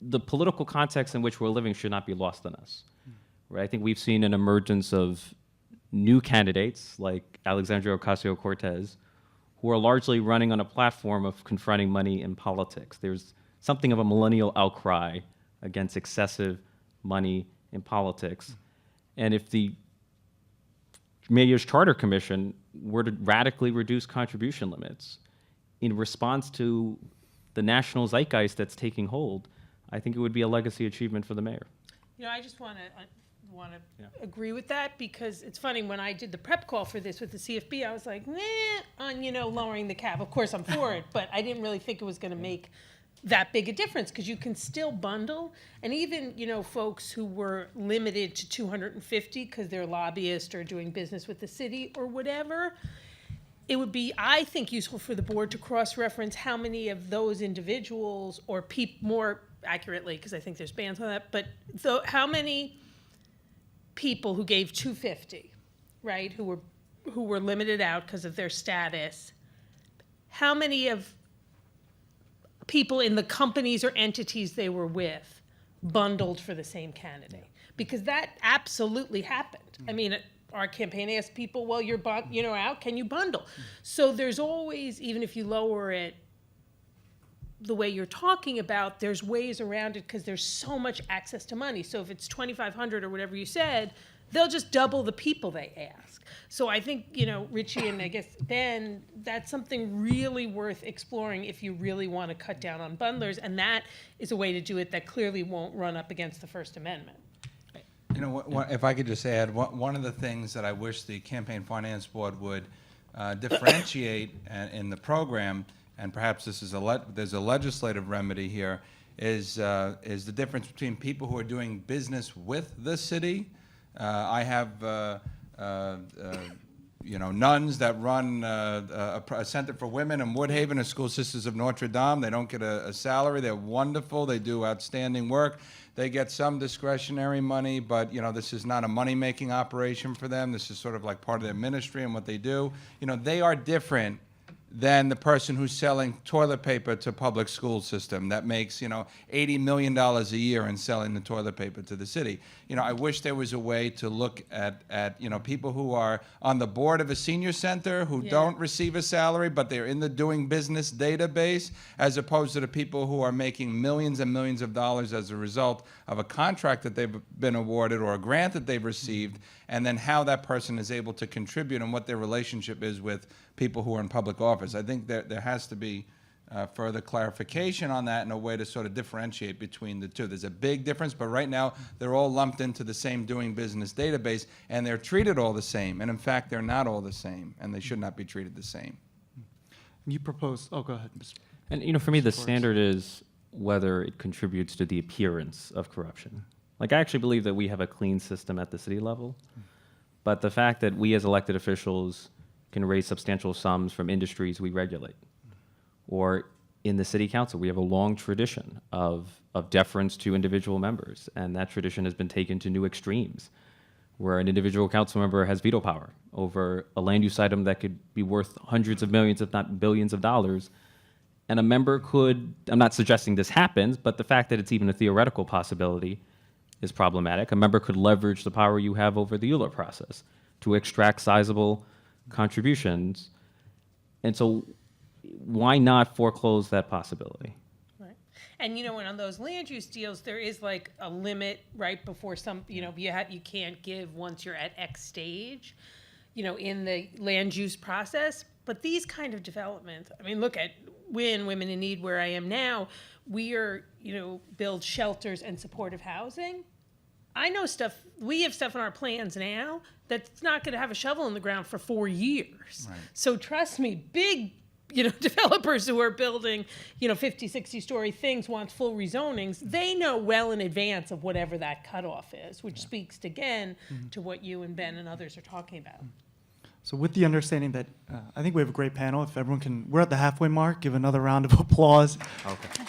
the political context in which we're living should not be lost on us. Right? I think we've seen an emergence of new candidates like Alexandria Ocasio-Cortez, who are largely running on a platform of confronting money in politics. There's something of a millennial outcry against excessive money in politics. And if the Mayor's Charter Commission were to radically reduce contribution limits in response to the national zeitgeist that's taking hold, I think it would be a legacy achievement for the mayor. I just want to agree with that, because it's funny, when I did the prep call for this with the CFB, I was like, on lowering the cap. Of course, I'm for it, but I didn't really think it was going to make that big a difference, because you can still bundle, and even folks who were limited to 250 because they're lobbyists or doing business with the city or whatever. It would be, I think, useful for the board to cross-reference how many of those individuals, or more accurately, because I think there's bans on that, but how many people who gave 250, right, who were limited out because of their status, how many of people in the companies or entities they were with bundled for the same candidate? Because that absolutely happened. I mean, our campaign asked people, well, you're out, can you bundle? So there's always, even if you lower it the way you're talking about, there's ways around it, because there's so much access to money. So if it's 2,500 or whatever you said, they'll just double the people they ask. So I think, Ritchie and I guess Ben, that's something really worth exploring if you really want to cut down on bundlers, and that is a way to do it that clearly won't run up against the First Amendment. If I could just add, one of the things that I wish the Campaign Finance Board would differentiate in the program, and perhaps this is there's a legislative remedy here, is the difference between people who are doing business with the city. I have nuns that run a center for women in Woodhaven, a School Sisters of Notre Dame. They don't get a salary. They're wonderful. They do outstanding work. They get some discretionary money, but this is not a money-making operation for them. This is sort of like part of their ministry and what they do. They are different than the person who's selling toilet paper to public school system that makes, $80 million a year in selling the toilet paper to the city. I wish there was a way to look at people who are on the board of a senior center who don't receive a salary, but they're in the doing business database, as opposed to the people who are making millions and millions of dollars as a result of a contract that they've been awarded or a grant that they've received, and then how that person is able to contribute and what their relationship is with people who are in public office. I think there has to be further clarification on that and a way to sort of differentiate between the two. There's a big difference, but right now they're all lumped into the same doing business database, and they're treated all the same. And in fact, they're not all the same, and they should not be treated the same. You propose, go ahead, Mr. And for me, the Torres. standard is whether it contributes to the appearance of corruption. Like, I actually believe that we have a clean system at the city level, but the fact that we as elected officials can raise substantial sums from industries we regulate, or in the city council, we have a long tradition of deference to individual members, and that tradition has been taken to new extremes, where an individual council member has veto power over a land use item that could be worth hundreds of millions, if not billions of dollars. And a member could, I'm not suggesting this happens, but the fact that it's even a theoretical possibility is problematic. A member could leverage the power you have over the ULURP process to extract sizable contributions. And so why not foreclose that possibility? Right. And when on those land use deals, there is like a limit right before some, you can't give once you're at X stage, in the land use process. But these kind of developments, look at Win, Women in Need, where I am now, we are, build shelters and supportive housing. I know we have stuff in our plans now that's not going to have a shovel in the ground for 4 years. Right. So trust me, big, developers who are building, 50, 60-story things want full rezonings. They know well in advance of whatever that cutoff is, which speaks again to what you and Ben and others are talking about. So with the understanding that I think we have a great panel, if everyone can, we're at the halfway mark, give another round of applause. Okay.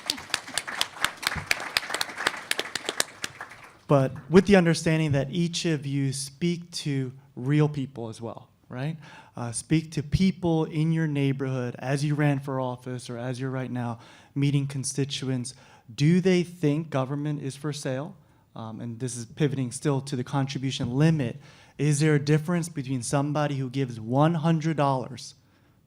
But with the understanding that each of you speak to real people as well, right? Speak to people in your neighborhood as you ran for office or as you're right now meeting constituents. Do they think government is for sale? And this is pivoting still to the contribution limit. Is there a difference between somebody who gives $100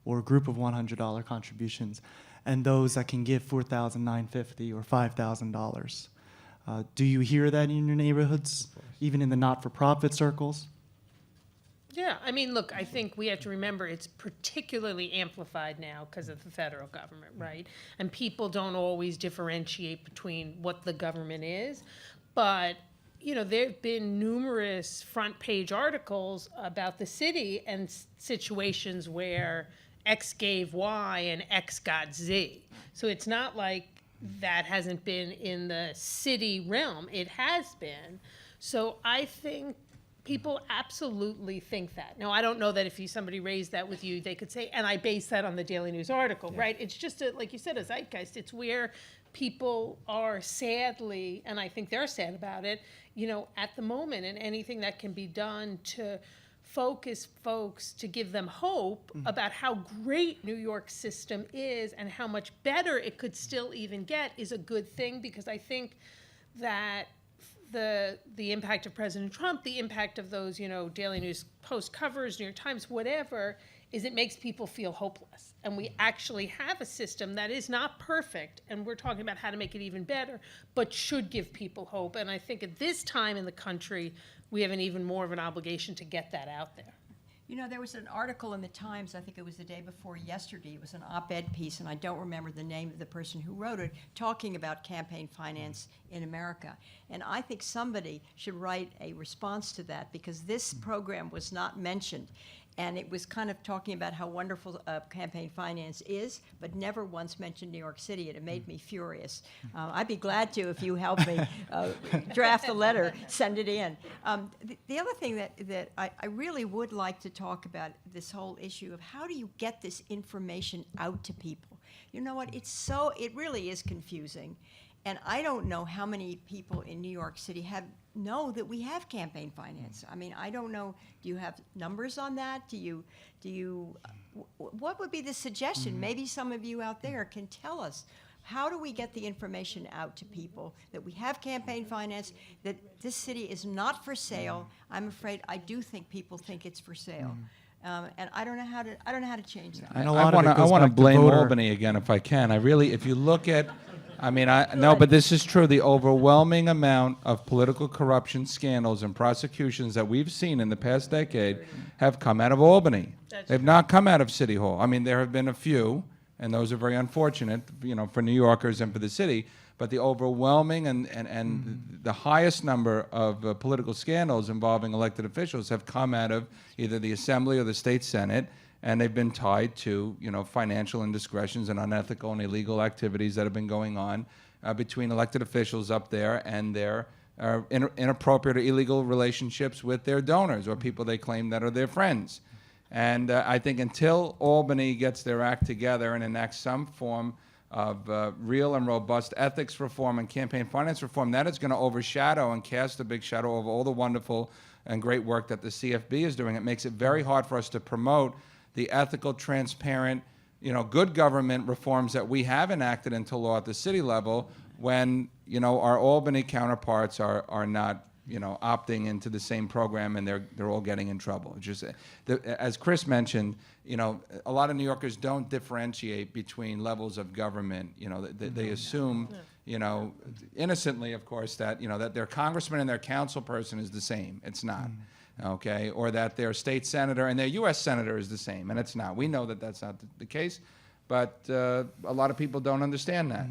or a group of $100 contributions and those that can give $4,950 or $5,000? Do you hear that in your neighborhoods, even in the not-for-profit circles? Yeah, I mean, look, I think we have to remember it's particularly amplified now because of the federal government, right? And people don't always differentiate between what the government is. But, there have been numerous front-page articles about the city and situations where X gave Y and X got Z. So it's not like that hasn't been in the city realm. It has been. So I think people absolutely think that. Now, I don't know that if somebody raised that with you, they could say, and I base that on the Daily News article, right? It's just, like you said, a zeitgeist. It's where people are sadly, and I think they're sad about it, at the moment, and anything that can be done to focus folks, to give them hope about how great New York's system is and how much better it could still even get is a good thing, because I think that the impact of President Trump, the impact of those, Daily News Post covers, New York Times, whatever, is it makes people feel hopeless. And we actually have a system that is not perfect, and we're talking about how to make it even better, but should give people hope. And I think at this time in the country, we have an even more of an obligation to get that out there. There was an article in the Times, I think it was the day before yesterday, it was an op-ed piece, and I don't remember the name of the person who wrote it, talking about campaign finance in America. And I think somebody should write a response to that, because this program was not mentioned. And it was kind of talking about how wonderful campaign finance is, but never once mentioned New York City, and it made me furious. I'd be glad to if you help me draft the letter, send it in. The other thing that I really would like to talk about, this whole issue of how do you get this information out to people? You know what, it really is confusing. And I don't know how many people in New York City know that we have campaign finance. I mean, I don't know. Do you have numbers on that? What would be the suggestion? Maybe some of you out there can tell us. How do we get the information out to people that we have campaign finance, that this city is not for sale? I'm afraid I do think people think it's for sale. And I don't know how to change that. I want to blame Albany again if I can. If you look at, but this is true. The overwhelming amount of political corruption scandals and prosecutions that we've seen in the past decade have come out of Albany. They've not come out of City Hall. There have been a few, and those are very unfortunate, for New Yorkers and for the city. But the overwhelming and the highest number of political scandals involving elected officials have come out of either the Assembly or the State Senate, and they've been tied to financial indiscretions and unethical and illegal activities that have been going on between elected officials up there and their inappropriate or illegal relationships with their donors or people they claim that are their friends. And I think until Albany gets their act together and enacts some form of real and robust ethics reform and campaign finance reform, that is going to overshadow and cast a big shadow over all the wonderful and great work that the CFB is doing. It makes it very hard for us to promote the ethical, transparent, good government reforms that we have enacted into law at the city level when, our Albany counterparts are not, opting into the same program, and they're all getting in trouble. It's just, as Chris mentioned, a lot of New Yorkers don't differentiate between levels of government. They assume, innocently, of course, that, that their congressman and their council person is the same. It's not. Okay, or that their state senator and their U.S. senator is the same, and it's not. We know that that's not the case, but a lot of people don't understand that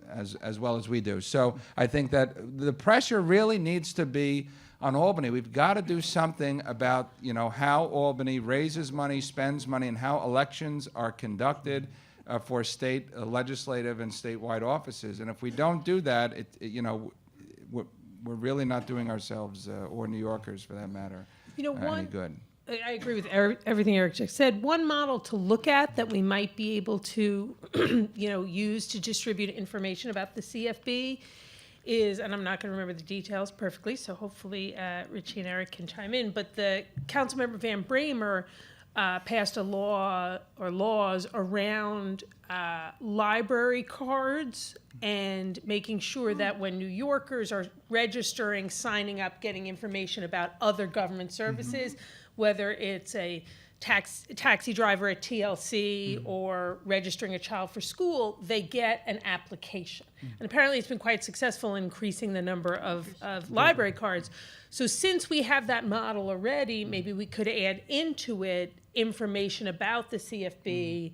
as well as we do. So I think that the pressure really needs to be on Albany. We've got to do something about, how Albany raises money, spends money, and how elections are conducted for state legislative and statewide offices. And if we don't do that, we're really not doing ourselves or New Yorkers, for that matter, any good. I agree with everything Eric just said. One model to look at that we might be able to, use to distribute information about the CFB is, and I'm not going to remember the details perfectly, so hopefully Ritchie and Eric can chime in, but the Councilmember Van Bramer passed a law or laws around library cards and making sure that when New Yorkers are registering, signing up, getting information about other government services, whether it's a taxi driver at TLC or registering a child for school, they get an application. And apparently it's been quite successful in increasing the number of library cards. So since we have that model already, maybe we could add into it information about the CFB.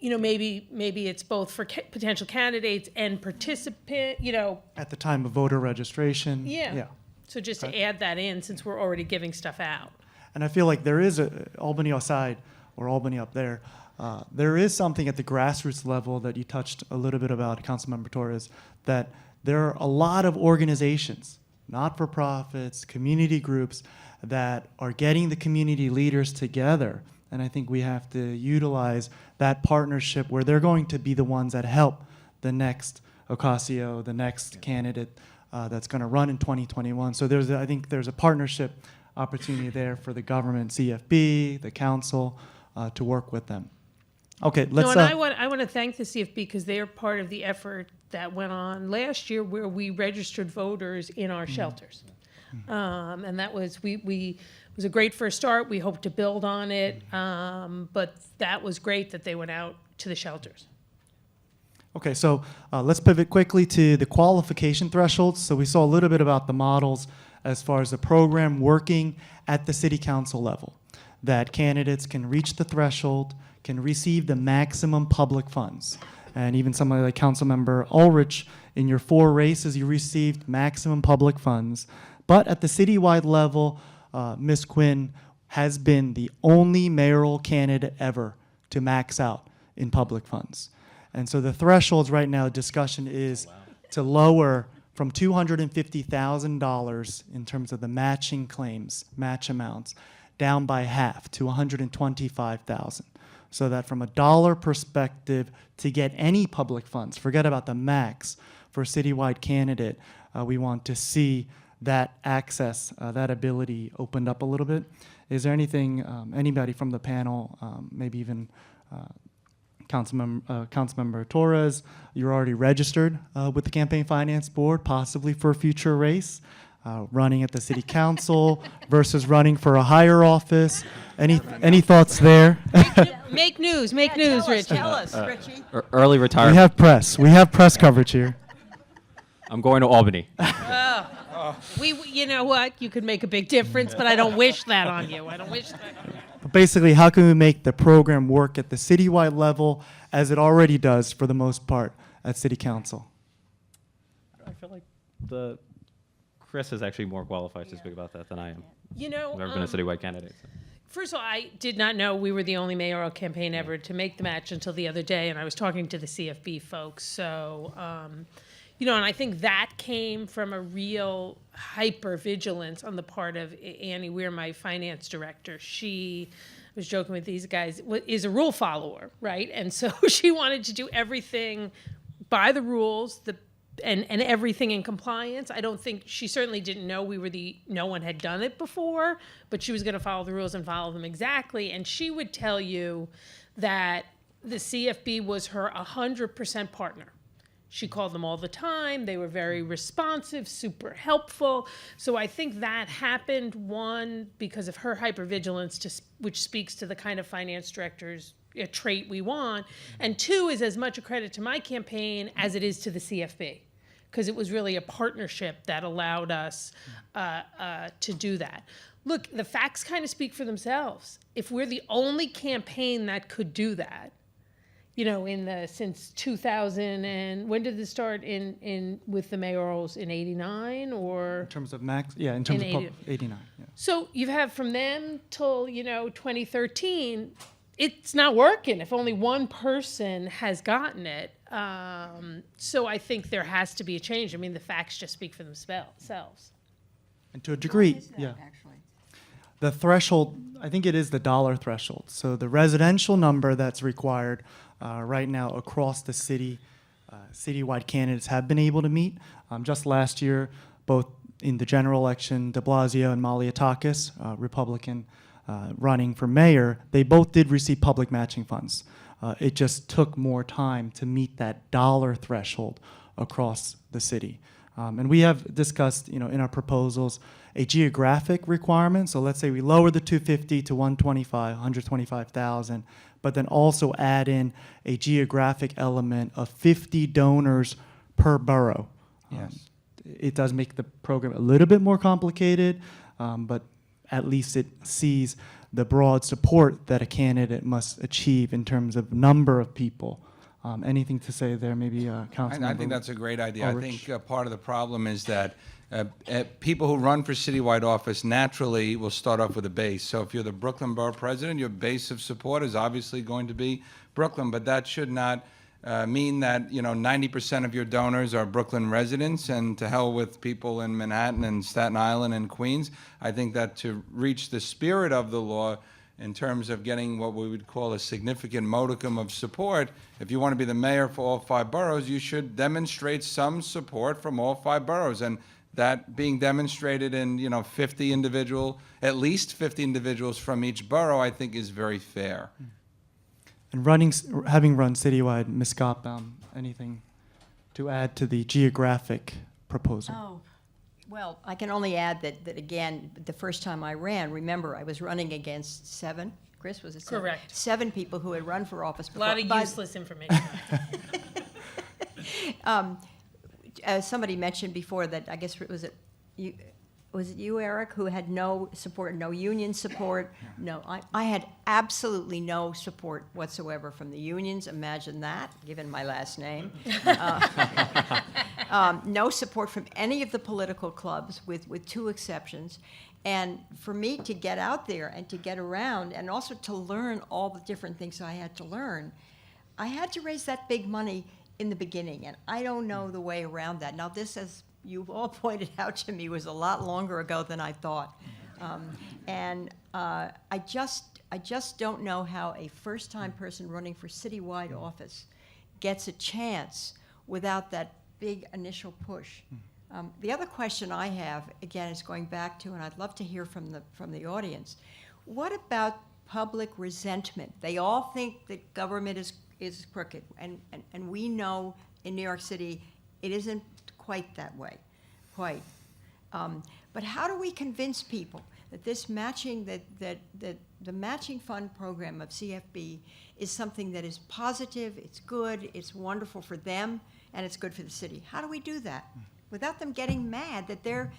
Maybe it's both for potential candidates and participant, At the time of voter registration. Yeah. So just to add that in, since we're already giving stuff out. And I feel like there is Albany aside, or Albany up there, there is something at the grassroots level that you touched a little bit about, Councilmember Torres, that there are a lot of organizations, not-for-profits, community groups, that are getting the community leaders together. And I think we have to utilize that partnership where they're going to be the ones that help the next Ocasio, the next candidate that's going to run in 2021. So I think there's a partnership opportunity there for the government, CFB, the council, to work with them. Okay, let's. I want to thank the CFB because they are part of the effort that went on last year, where we registered voters in our shelters, and that was was a great first start. We hope to build on it, but that was great that they went out to the shelters. Okay, so let's pivot quickly to the qualification thresholds. So we saw a little bit about the models as far as the program working at the city council level, that candidates can reach the threshold, can receive the maximum public funds. And even somebody like Councilmember Ulrich, in your 4 races, you received maximum public funds. But at the citywide level, Ms. Quinn has been the only mayoral candidate ever to max out in public funds. And so the thresholds right now, discussion is to lower from $250,000 in terms of the matching claims, match amounts, down by half to $125,000. So that from a dollar perspective, to get any public funds, forget about the max for a citywide candidate, we want to see that access, that ability opened up a little bit. Is there anything, anybody from the panel, maybe even Councilmember Torres, you're already registered with the Campaign Finance Board, possibly for a future race, running at the city council versus running for a higher office. Any thoughts there? Make news, Ritchie. Tell us, Ritchie. Early We retirement. have press. We have press coverage here. I'm going to Albany. You know what? You could make a big difference, but I don't wish that on you. But basically, how can we make the program work at the citywide level as it already does for the most part at city council? I feel like Chris is actually more qualified to speak about that than I am. I've never been a citywide candidate. So. First of all, I did not know we were the only mayoral campaign ever to make the match until the other day, and I was talking to the CFB folks. So, and I think that came from a real hyper-vigilance on the part of Annie Weir, my finance director. She was joking with these guys, is a rule follower, right? And so she wanted to do everything by the rules, and everything in compliance. I don't think, she certainly didn't know no one had done it before, but she was going to follow the rules and follow them exactly. And she would tell you that the CFB was her 100% partner. She called them all the time. They were very responsive, super helpful. So I think that happened, one, because of her hypervigilance, which speaks to the kind of finance director's trait we want. And two, is as much a credit to my campaign as it is to the CFB, because it was really a partnership that allowed us to do that. Look, the facts kind of speak for themselves. If we're the only campaign that could do that, you know, since 2000, and when did this start with the mayorals, in 89 or? In terms of max, yeah, in terms In of 80 89. Yeah. So you've had from them till, 2013, it's not working if only one person has gotten it. So I think there has to be a change. I mean, the facts just speak for themselves. And to a degree, Is that yeah. actually? The threshold, I think it is the dollar threshold. So the residential number that's required right now across the city, citywide candidates have been able to meet. Just last year, both in the general election, de Blasio and Malliotakis, Republican, running for mayor, they both did receive public matching funds. It just took more time to meet that dollar threshold across the city. And we have discussed, in our proposals, a geographic requirement. So let's say we lower the 250 to 125,000, but then also add in a geographic element of 50 donors per borough. Yes. It does make the program a little bit more complicated, but at least it sees the broad support that a candidate must achieve in terms of number of people. Anything to say there, maybe Councilmember? I think that's a great idea. Ulrich. I think part of the problem is that people who run for citywide office naturally will start off with a base. So if you're the Brooklyn Borough President, your base of support is obviously going to be Brooklyn, but that should not mean that 90% of your donors are Brooklyn residents, and to hell with people in Manhattan and Staten Island and Queens. I think that to reach the spirit of the law in terms of getting what we would call a significant modicum of support, if you want to be the mayor for all 5 boroughs, you should demonstrate some support from all 5 boroughs. And that being demonstrated in, at least 50 individuals from each borough, I think is very fair. And having run citywide, Ms. Gotbaum, anything to add to the geographic proposal? Oh, well, I can only add that again, the first time I ran, remember, I was running against 7. Chris, was it 7? Correct. 7 people who had run for office A before. lot of useless information. Somebody mentioned before that, I guess, was it you, Eric, who had no support, no union support? No, I had absolutely no support whatsoever from the unions. Imagine that, given my last name. No support from any of the political clubs, with 2 exceptions. And for me to get out there and to get around and also to learn all the different things I had to learn, I had to raise that big money in the beginning, and I don't know the way around that. Now, this, as you've all pointed out to me, was a lot longer ago than I thought. I just don't know how a first-time person running for citywide office gets a chance without that big initial push. The other question I have, again, is going back to, and I'd love to hear from the audience, what about public resentment? They all think that government is crooked, and we know in New York City it isn't quite that way, but how do we convince people that this matching, that the matching fund program of CFB is something that is positive, it's good, it's wonderful for them, and it's good for the city? How do we do that without them getting mad that their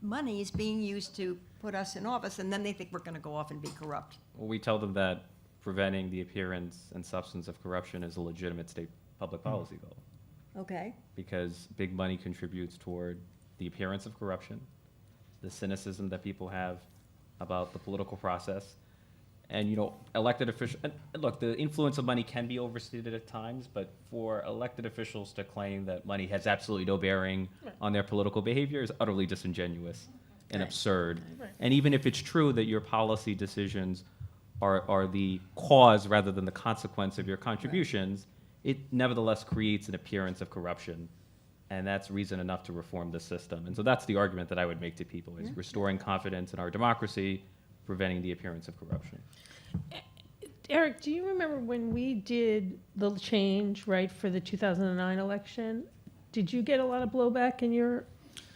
money is being used to put us in office, and then they think we're going to go off and be corrupt? Well, we tell them that preventing the appearance and substance of corruption is a legitimate state public policy goal. Okay. Because big money contributes toward the appearance of corruption, the cynicism that people have about the political process, and elected officials. And look, the influence of money can be overstated at times, but for elected officials to claim that money has absolutely no bearing on their political behavior is utterly disingenuous and absurd. Right. And even if it's true that your policy decisions are the cause rather than the consequence of your contributions, it nevertheless creates an appearance of corruption. And that's reason enough to reform the system. And so that's the argument that I would make to people, is restoring confidence in our democracy, preventing the appearance of corruption. Eric, do you remember when we did the change, right, for the 2009 election? Did you get a lot of blowback in your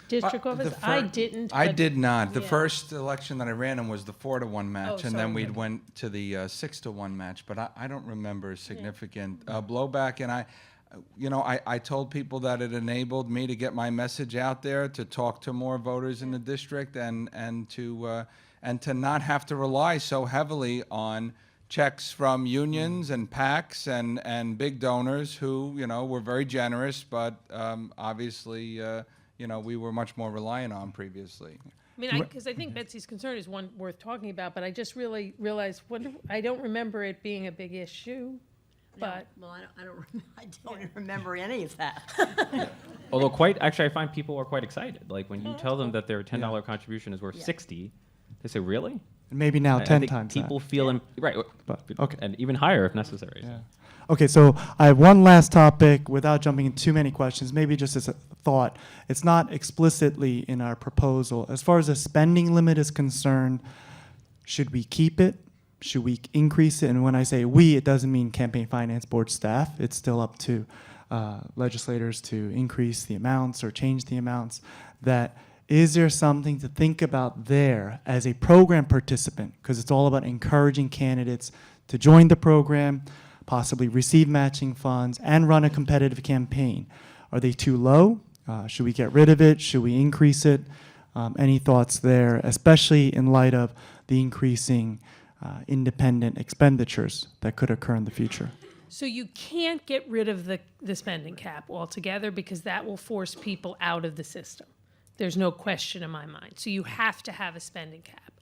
district office? I didn't. I but- did not. The yeah. first election that I ran in was the 4-1 match, Oh, and sorry. then we went to the 6-1 match. But I don't remember significant blowback. And I told people that it enabled me to get my message out there, to talk to more voters in the district, and to not have to rely so heavily on checks from unions and PACs and big donors who, were very generous, but obviously, we were much more reliant on previously. I mean, because I think Betsy's concern is one worth talking about, but I just really realized, I don't remember it being a big issue, but. Well, I don't remember any of that. Although actually, I find people are quite excited. Like when you tell them that their $10 contribution is worth 60, they say, really? And maybe now I 10 think times people that. feel, right, But, okay. and even higher if necessary. Yeah. Okay, so I have one last topic without jumping into too many questions, maybe just as a thought. It's not explicitly in our proposal. As far as the spending limit is concerned, should we keep it? Should we increase it? And when I say we, it doesn't mean Campaign Finance Board staff. It's still up to legislators to increase the amounts or change the amounts. Is there something to think about there as a program participant? Because it's all about encouraging candidates to join the program, possibly receive matching funds, and run a competitive campaign. Are they too low? Should we get rid of it? Should we increase it? Any thoughts there, especially in light of the increasing independent expenditures that could occur in the future? So you can't get rid of the spending cap altogether because that will force people out of the system. There's no question in my mind. So you have to have a spending cap.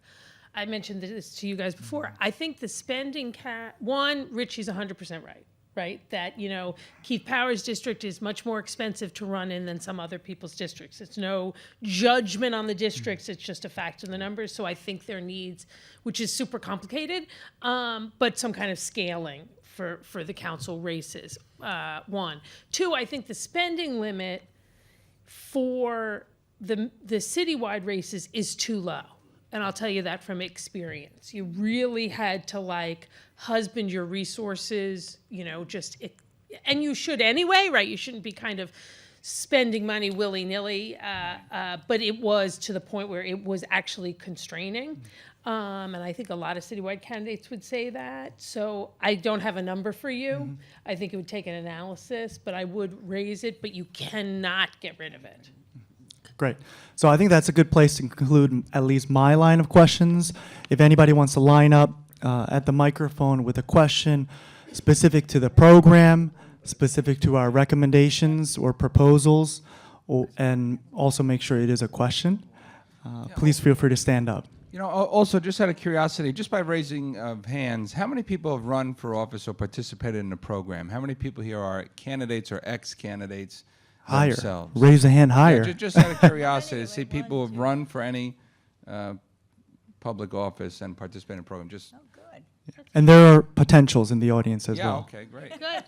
I mentioned this to you guys before. I think the spending cap, Ritchie's 100% right? That, Keith Power's district is much more expensive to run in than some other people's districts. It's no judgment on the districts, it's just a fact of the numbers. So I think there needs, which is super complicated, but some kind of scaling for the council races, one. Two, I think the spending limit for the citywide races is too low. And I'll tell you that from experience. You really had to husband your resources, and you should anyway, right? You shouldn't be kind of spending money willy-nilly, but it was to the point where it was actually constraining. And I think a lot of citywide candidates would say that. So I don't have a number for you. I think it would take an analysis, but I would raise it, but you cannot get rid of it. Great. So I think that's a good place to conclude at least my line of questions. If anybody wants to line up at the microphone with a question specific to the program, specific to our recommendations or proposals, and also make sure it is a question, please feel free to stand up. Also, just out of curiosity, just by raising of hands, how many people have run for office or participated in the program? How many people here are candidates or ex-candidates Higher. themselves? Raise a hand higher. Yeah, just out of curiosity, to see people who have run for any public office and participated in the program. Just Good. And there are potentials in the audience as well. okay, great. Good.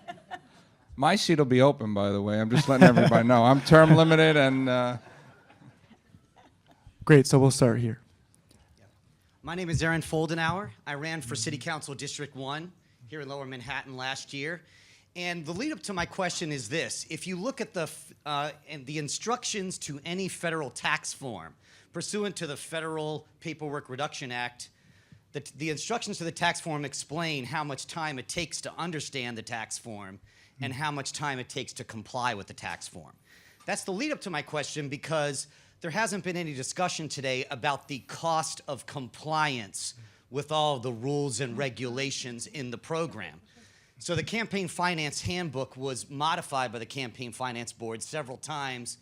My seat will be open, by the way. I'm just letting everybody know. I'm term limited and... Great, so we'll start here. My name is Aaron Foldenauer. I ran for City Council District 1 here in Lower Manhattan last year. And the lead up to my question is this. If you look at the instructions to any federal tax form, pursuant to the Federal Paperwork Reduction Act, the instructions to the tax form explain how much time it takes to understand the tax form and how much time it takes to comply with the tax form. That's the lead up to my question because there hasn't been any discussion today about the cost of compliance with all the rules and regulations in the program. So the Campaign Finance Handbook was modified by the Campaign Finance Board several times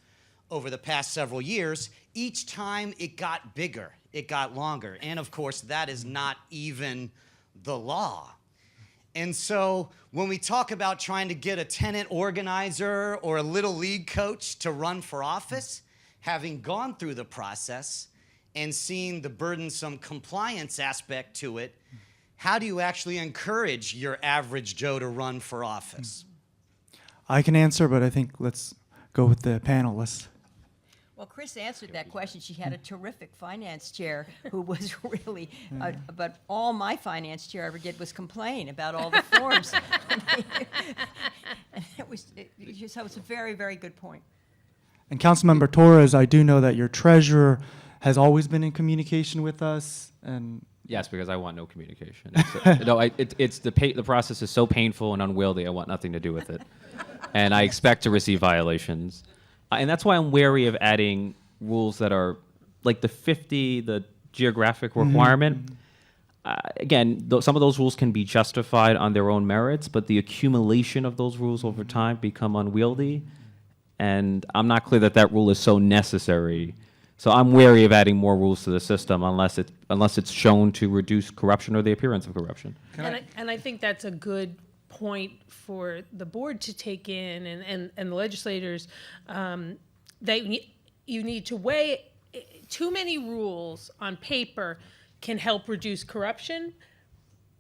over the past several years. Each time it got bigger, it got longer. And of course, that is not even the law. And so when we talk about trying to get a tenant organizer or a little league coach to run for office, having gone through the process and seen the burdensome compliance aspect to it, how do you actually encourage your average Joe to run for office? I can answer, but I think let's go with the panelists. Well, Chris answered that question. She had a terrific finance chair who was really, but all my finance chair ever did was complain about all the forms. And so it's a very, very good point. And Councilmember Torres, I do know that your treasurer has always been in communication with us, and Yes, because I want no communication. The process is so painful and unwieldy. I want nothing to do with it, and I expect to receive violations, and that's why I'm wary of adding rules that are like the geographic requirement. again, some of those rules can be justified on their own merits, but the accumulation of those rules over time become unwieldy, and I'm not clear that that rule is so necessary. So I'm wary of adding more rules to the system unless it's shown to reduce corruption or the appearance of corruption. And I think that's a good point for the board to take in and the legislators, that you need to weigh. Too many rules on paper can help reduce corruption,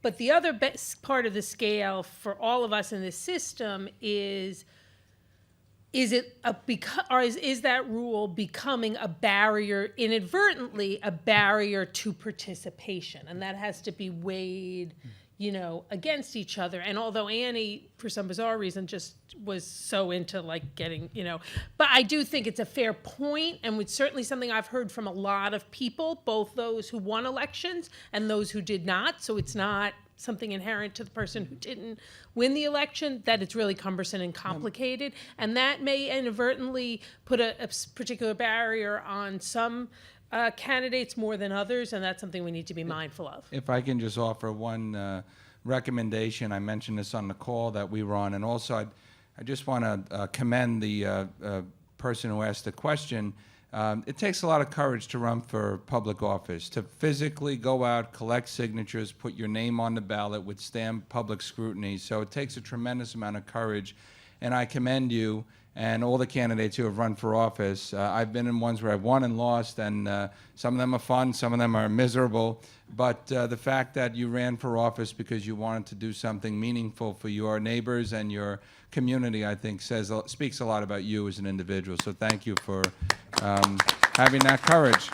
but the other best part of the scale for all of us in this system is that rule becoming a barrier, inadvertently a barrier to participation, and that has to be weighed, against each other. And although Annie, for some bizarre reason, just was so into getting, but I do think it's a fair point, and it's certainly something I've heard from a lot of people, both those who won elections and those who did not. So it's not something inherent to the person who didn't win the election, that it's really cumbersome and complicated. And that may inadvertently put a particular barrier on some candidates more than others, and that's something we need to be mindful of. If I can just offer one recommendation, I mentioned this on the call that we were on, and also I just want to commend the person who asked the question. It takes a lot of courage to run for public office, to physically go out, collect signatures, put your name on the ballot, withstand public scrutiny. So it takes a tremendous amount of courage, and I commend you and all the candidates who have run for office. I've been in ones where I've won and lost, and some of them are fun, some of them are miserable. But the fact that you ran for office because you wanted to do something meaningful for your neighbors and your community, I think speaks a lot about you as an individual. So thank you for having that courage.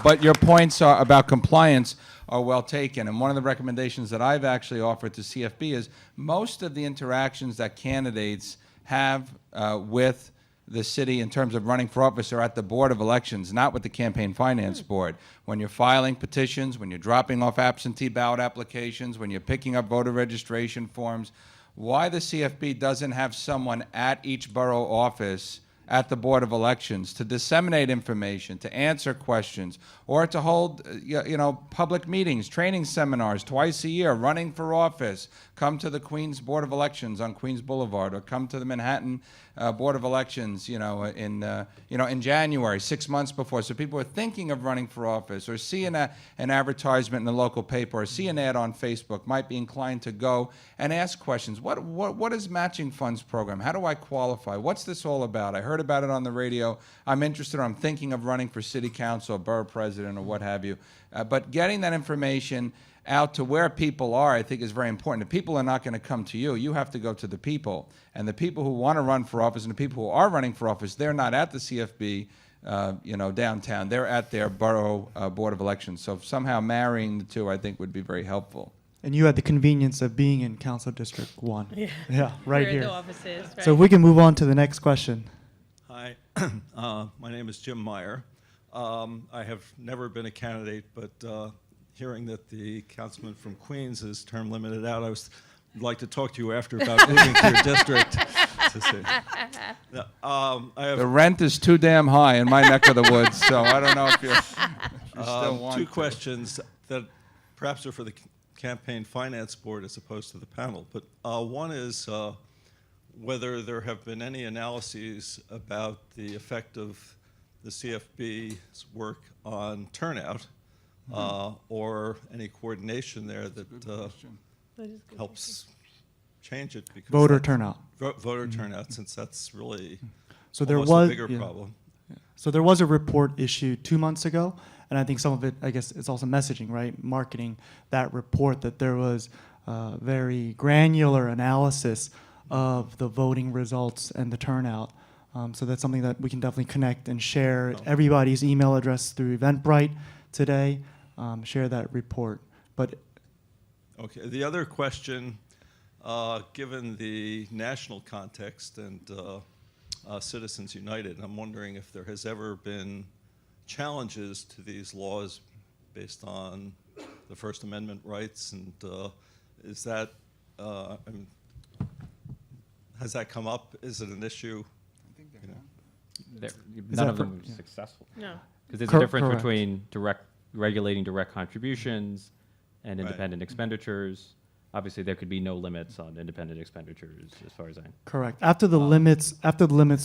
But your points about compliance are well taken. And one of the recommendations that I've actually offered to CFB is most of the interactions that candidates have with the city in terms of running for office are at the Board of Elections, not with the Campaign Finance Board. When you're filing petitions, when you're dropping off absentee ballot applications, when you're picking up voter registration forms, why the CFB doesn't have someone at each borough office at the Board of Elections to disseminate information, to answer questions, or to hold public meetings, training seminars twice a year, running for office. Come to the Queens Board of Elections on Queens Boulevard, or come to the Manhattan Board of Elections, in January, 6 months before. So people are thinking of running for office, or see an advertisement in the local paper, or see an ad on Facebook, might be inclined to go and ask questions. What is matching funds program? How do I qualify? What's this all about? I heard about it on the radio. I'm interested, or I'm thinking of running for city council, or borough president, or what have you. But getting that information out to where people are, I think, is very important. The people are not going to come to you. You have to go to the people. And the people who want to run for office and the people who are running for office, they're not at the CFB, downtown. They're at their borough Board of Elections. So somehow marrying the two, I think, would be very helpful. And you had the convenience of being in Council District 1. Yeah. Yeah, right Where here. the office is, right? So if we can move on to the next question. Hi, my name is Jim Meyer. I have never been a candidate, but hearing that the councilman from Queens is term limited out, would like to talk to you after about moving to your district. To see. Now, I have The rent is too damn high in my neck of the woods, so I don't know if you still want two to. questions that perhaps are for the Campaign Finance Board as opposed to the panel. But one is whether there have been any analyses about the effect of the CFB's work on turnout, or any coordination there that helps change it. Because Voter turnout. voter turnout, since that's really So there almost was a bigger yeah. problem. So there was a report issued 2 months ago, and I think some of it, I guess, it's also messaging, right? Marketing that report, that there was very granular analysis of the voting results and the turnout. So that's something that we can definitely connect and share everybody's email address through Eventbrite today. Share that report. But Okay. The other question, given the national context and Citizens United, I'm wondering if there has ever been challenges to these laws based on the First Amendment rights, and is that has that come up? Is it an issue? None of them were successful. No. Because there's Cor- a difference correct. between regulating direct contributions and Right. independent expenditures. Obviously, there could be no limits on independent expenditures, as far as I. Correct. After the limits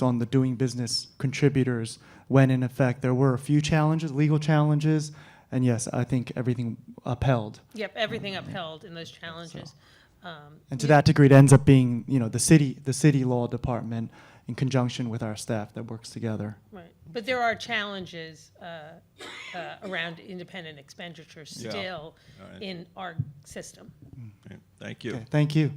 on the doing business contributors went in effect, there were a few challenges, legal challenges, and yes, I think everything upheld. Yep, everything upheld in those challenges. And to that degree, it ends up being, the city law department in conjunction with our staff that works together. Right, but there are challenges around independent expenditures Yeah. still All right. in our system. Okay, thank you. Okay, thank you.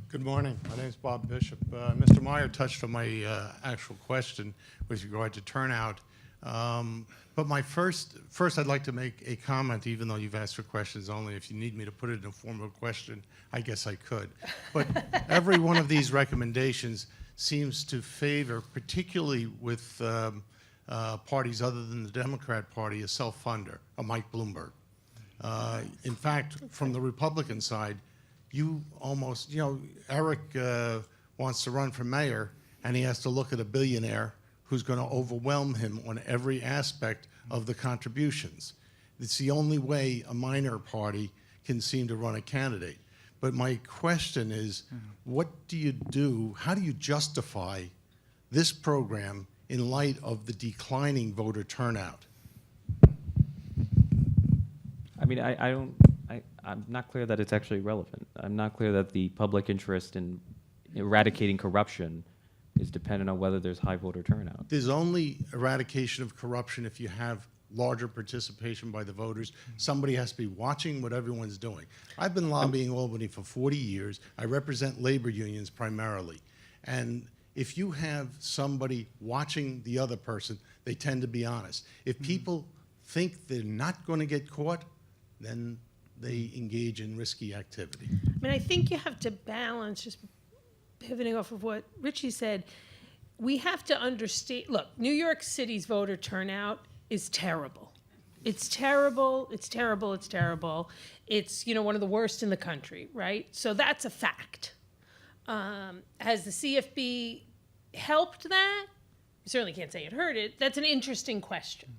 Good morning. My name is Bob Bishop. Mr. Meyer touched on my actual question with regard to turnout. But my first I'd like to make a comment, even though you've asked for questions only. If you need me to put it in a form of a question, I guess I could. But every one of these recommendations seems to favor, particularly with parties other than the Democrat Party, a self-funder, a Mike Bloomberg. In fact, from the Republican side, you almost, Eric wants to run for mayor, and he has to look at a billionaire who's going to overwhelm him on every aspect of the contributions. It's the only way a minor party can seem to run a candidate. But my question is, what do you do, how do you justify this program in light of the declining voter turnout? I mean, I'm not clear that it's actually relevant. I'm not clear that the public interest in eradicating corruption is dependent on whether there's high voter turnout. There's only eradication of corruption if you have larger participation by the voters. Somebody has to be watching what everyone's doing. I've been lobbying Albany for 40 years. I represent labor unions primarily. And if you have somebody watching the other person, they tend to be honest. If people think they're not going to get caught, then they engage in risky activity. I mean, I think you have to balance, just pivoting off of what Ritchie said, we have to understand, look, New York City's voter turnout is terrible. It's terrible, it's terrible, it's terrible. It's, one of the worst in the country, right? So that's a fact. Has the CFB helped that? You certainly can't say it hurt it. That's an interesting question.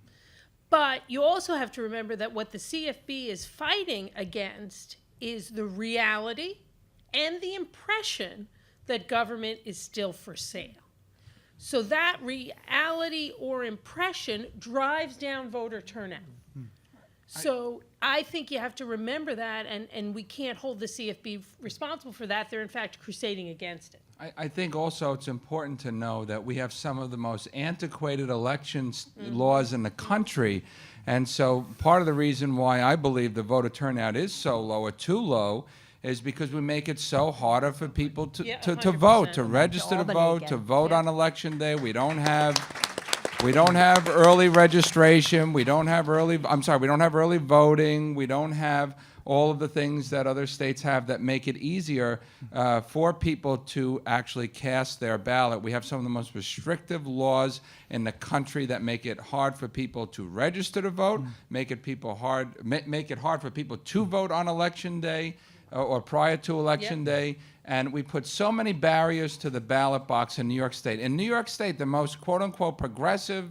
But you also have to remember that what the CFB is fighting against is the reality and the impression that government is still for sale. So that reality or impression drives down voter turnout. So I think you have to remember that, and we can't hold the CFB responsible for that. They're in fact crusading against it. I think also it's important to know that we have some of the most antiquated elections laws in the country. And so part of the reason why I believe the voter turnout is so low or too low is because we make it so harder for people to vote, to 100%. register to Albany vote, again. to vote Yeah. on election day. We don't have early registration. We don't have early voting. We don't have all of the things that other states have that make it easier for people to actually cast their ballot. We have some of the most restrictive laws in the country that make it hard for people to register to vote, make it hard for people to vote on election day or prior to election day. And we put so many barriers to the ballot box in New York State. In New York State, the most quote-unquote progressive,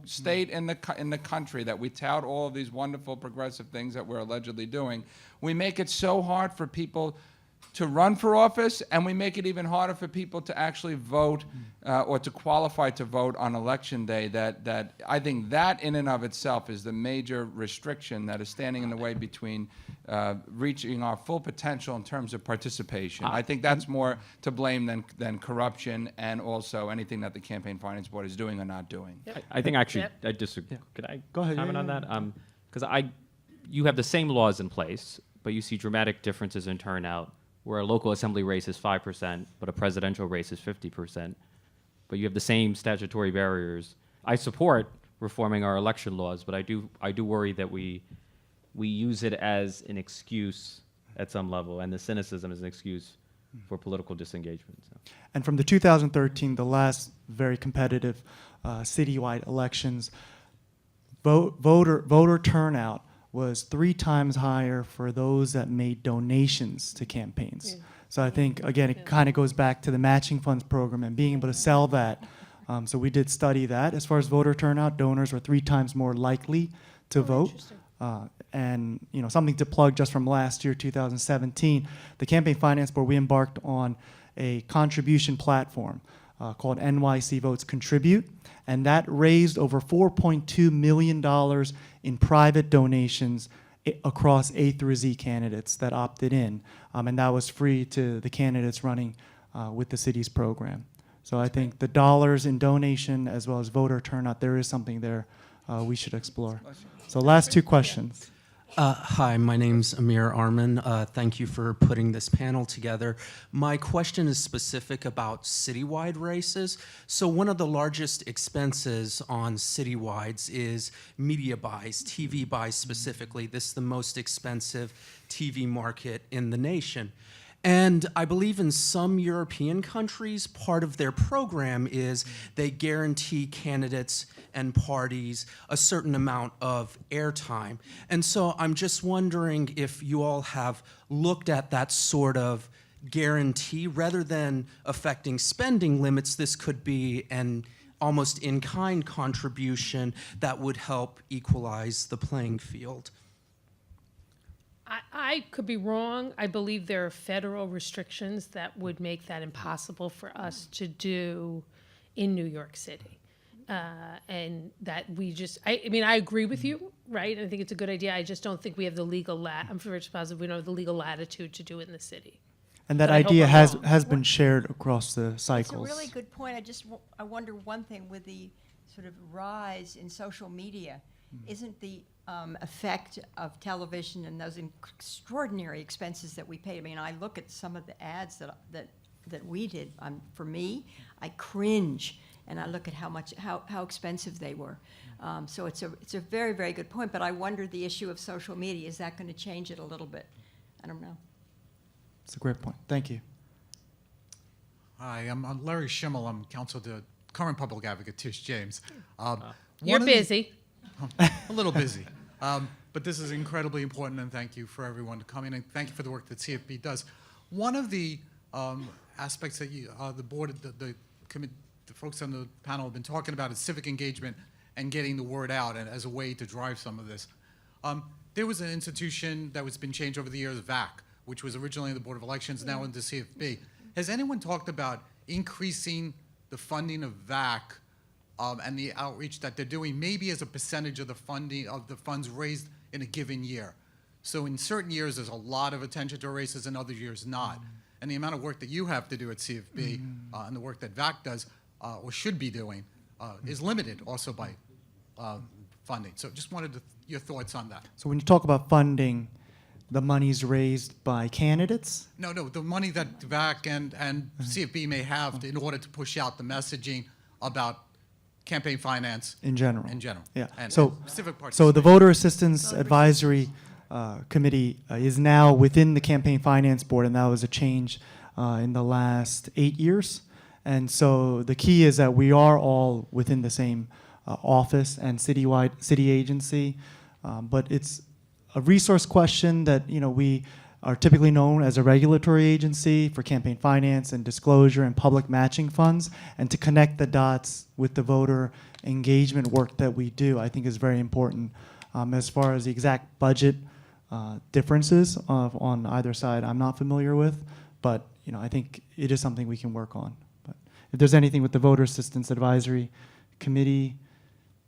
state in the country that we tout all of these wonderful progressive things that we're allegedly doing, we make it so hard for people to run for office, and we make it even harder for people to actually vote or to qualify to vote on election day. That I think that in and of itself is the major restriction that is standing in the way between reaching our full potential in terms of participation. I think that's more to blame than corruption and also anything that the Campaign Finance Board is doing or not doing. I think actually, Yep. I disagree. Could I Go ahead, comment yeah, on yeah, that? Because you have the same laws in place, but you see dramatic differences in turnout where a local assembly race is 5%, but a presidential race is 50%. But you have the same statutory barriers. I support reforming our election laws, but I do worry that we use it as an excuse at some level, and the cynicism is an excuse for political disengagement. So. And from the 2013, the last very competitive citywide elections, voter turnout was 3 times higher for those that made donations to campaigns. So I think, again, it kind of goes back to the matching funds program and being able to sell that. So we did study that. As far as voter turnout, donors were 3 times more likely to vote. interesting. And something to plug just from last year, 2017, the Campaign Finance Board, we embarked on a contribution platform called NYC Votes Contribute, and that raised over $4.2 million in private donations across A through Z candidates that opted in, and that was free to the candidates running with the city's program. So I think the dollars in donation as well as voter turnout, there is something there we should explore. So last two questions. Hi, my name's Amir Arman. Thank you for putting this panel together. My question is specific about citywide races. So one of the largest expenses on citywides is media buys, TV buys specifically. This is the most expensive TV market in the nation. And I believe in some European countries, part of their program is they guarantee candidates and parties a certain amount of airtime. And so I'm just wondering if you all have looked at that sort of guarantee. Rather than affecting spending limits, this could be an almost in-kind contribution that would help equalize the playing field. I could be wrong. I believe there are federal restrictions that would make that impossible for us to do in New York City. And that we just, I mean, I agree with you, right? I think it's a good idea. I just don't think we have the legal I'm very positive we don't have the legal latitude to do it in the city. And that But I hope idea I'm has wrong. been shared across the cycles. It's a really good point. I wonder one thing with the sort of rise in social media, isn't the effect of television and those extraordinary expenses that we pay? I mean, I look at some of the ads that we did. For me, I cringe, and I look at how expensive they were. So it's a very, very good point. But I wonder the issue of social media, is that going to change it a little bit? I don't know. It's a great point. Thank you. Hi, I'm Larry Schimmel. I'm counsel to current public advocate Tish James. You're busy. A little busy. But this is incredibly important, and thank you for everyone to come in, and thank you for the work that CFB does. One of the aspects that the board, the folks on the panel have been talking about is civic engagement and getting the word out and as a way to drive some of this. There was an institution that was been changed over the years, VAC, which was originally the Board of Elections, now into CFB. Has anyone talked about increasing the funding of VAC and the outreach that they're doing, maybe as a percentage of the funding of the funds raised in a given year? So in certain years, there's a lot of attention to races, and other years not. And the amount of work that you have to do at CFB and the work that VAC does or should be doing is limited also by funding. So just wanted your thoughts on that. So when you talk about funding, the money's raised by candidates? No, the money that VAC and CFB may have in order to push out the messaging about campaign finance In general. Yeah. And So civic the participation. Voter Assistance Advisory Committee is now within the Campaign Finance Board, and that was a change in the last 8 years. And so the key is that we are all within the same office and city agency, but it's a resource question that we are typically known as a regulatory agency for campaign finance and disclosure and public matching funds, and to connect the dots with the voter engagement work that we do, I think is very important. As far as the exact budget differences on either side, I'm not familiar with, but I think it is something we can work on. But if there's anything with the Voter Assistance Advisory Committee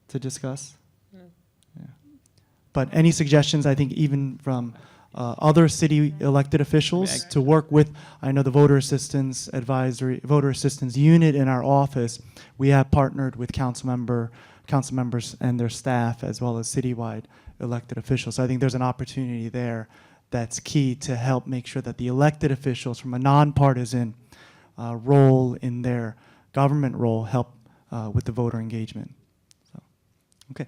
to discuss? Yeah. But any suggestions, I think even from other city elected officials to work with, I know the Voter Assistance Unit in our office, we have partnered with council members and their staff as well as citywide elected officials. So I think there's an opportunity there that's key to help make sure that the elected officials from a nonpartisan role in their government role help with the voter engagement. So, okay.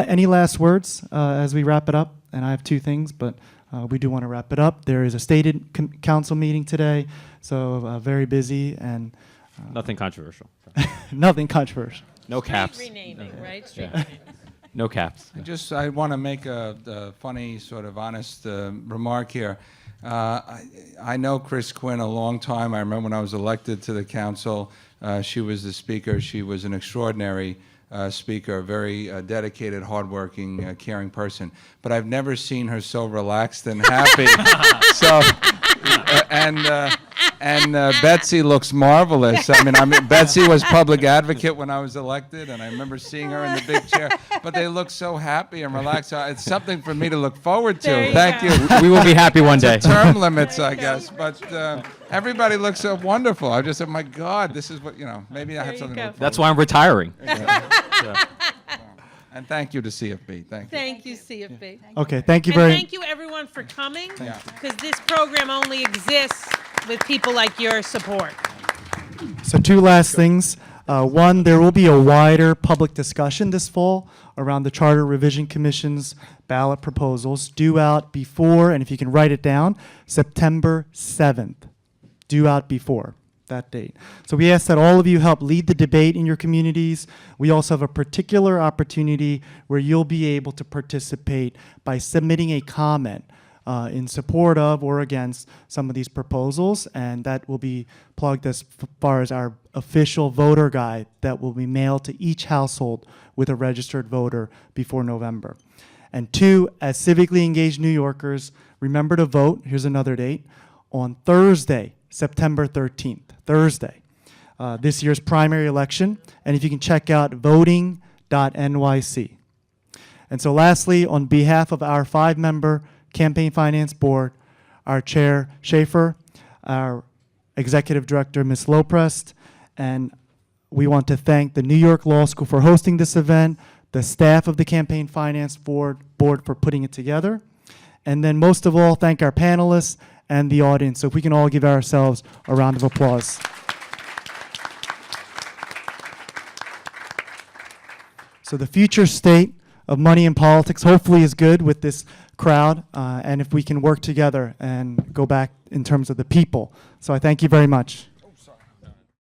Any last words as we wrap it up? And I have two things, but we do want to wrap it up. There is a stated council meeting today, so very busy and Nothing controversial. nothing controversial. No caps. Street renaming, right? Street Yeah. renaming. No caps. I want to make a funny, sort of honest remark here. I know Chris Quinn a long time. I remember when I was elected to the council, she was the speaker. She was an extraordinary speaker, a very dedicated, hardworking, caring person. But I've never seen her so relaxed and happy. So, and Betsy looks marvelous. I mean, Betsy was public advocate when I was elected, and I remember seeing her in the big chair. But they look so happy and relaxed. So it's something for me to look forward to. There you Thank go. you. We will be happy one day. Term limits, I guess. But everybody looks so wonderful. I just said, my God, this is what, maybe I have you something go. to look That's forward why I'm retiring. to. And thank you to CFB. Thank you. Thank you, CFB. Okay, thank you And very thank you, everyone, for coming, Yeah. because this program only exists with people like your support. So 2 last things. One, there will be a wider public discussion this fall around the Charter Revision Commission's ballot proposals due out before, and if you can write it down, September 7th. Due out before that date. So we ask that all of you help lead the debate in your communities. We also have a particular opportunity where you'll be able to participate by submitting a comment in support of or against some of these proposals, and that will be plugged as far as our official voter guide that will be mailed to each household with a registered voter before November. And 2, as civically engaged New Yorkers, remember to vote, here's another date, on Thursday, September 13th, Thursday, this year's primary election, and if you can check out voting.nyc. And so lastly, on behalf of our 5-member Campaign Finance Board, our Chair Schaefer, our Executive Director Ms. Loprest, and we want to thank the New York Law School for hosting this event, the staff of the Campaign Finance Board for putting it together, and then most of all, thank our panelists and the audience. So if we can all give ourselves a round of applause. So the future state of money in politics hopefully is good with this crowd, and if we can work together and go back in terms of the people. So I thank you very much.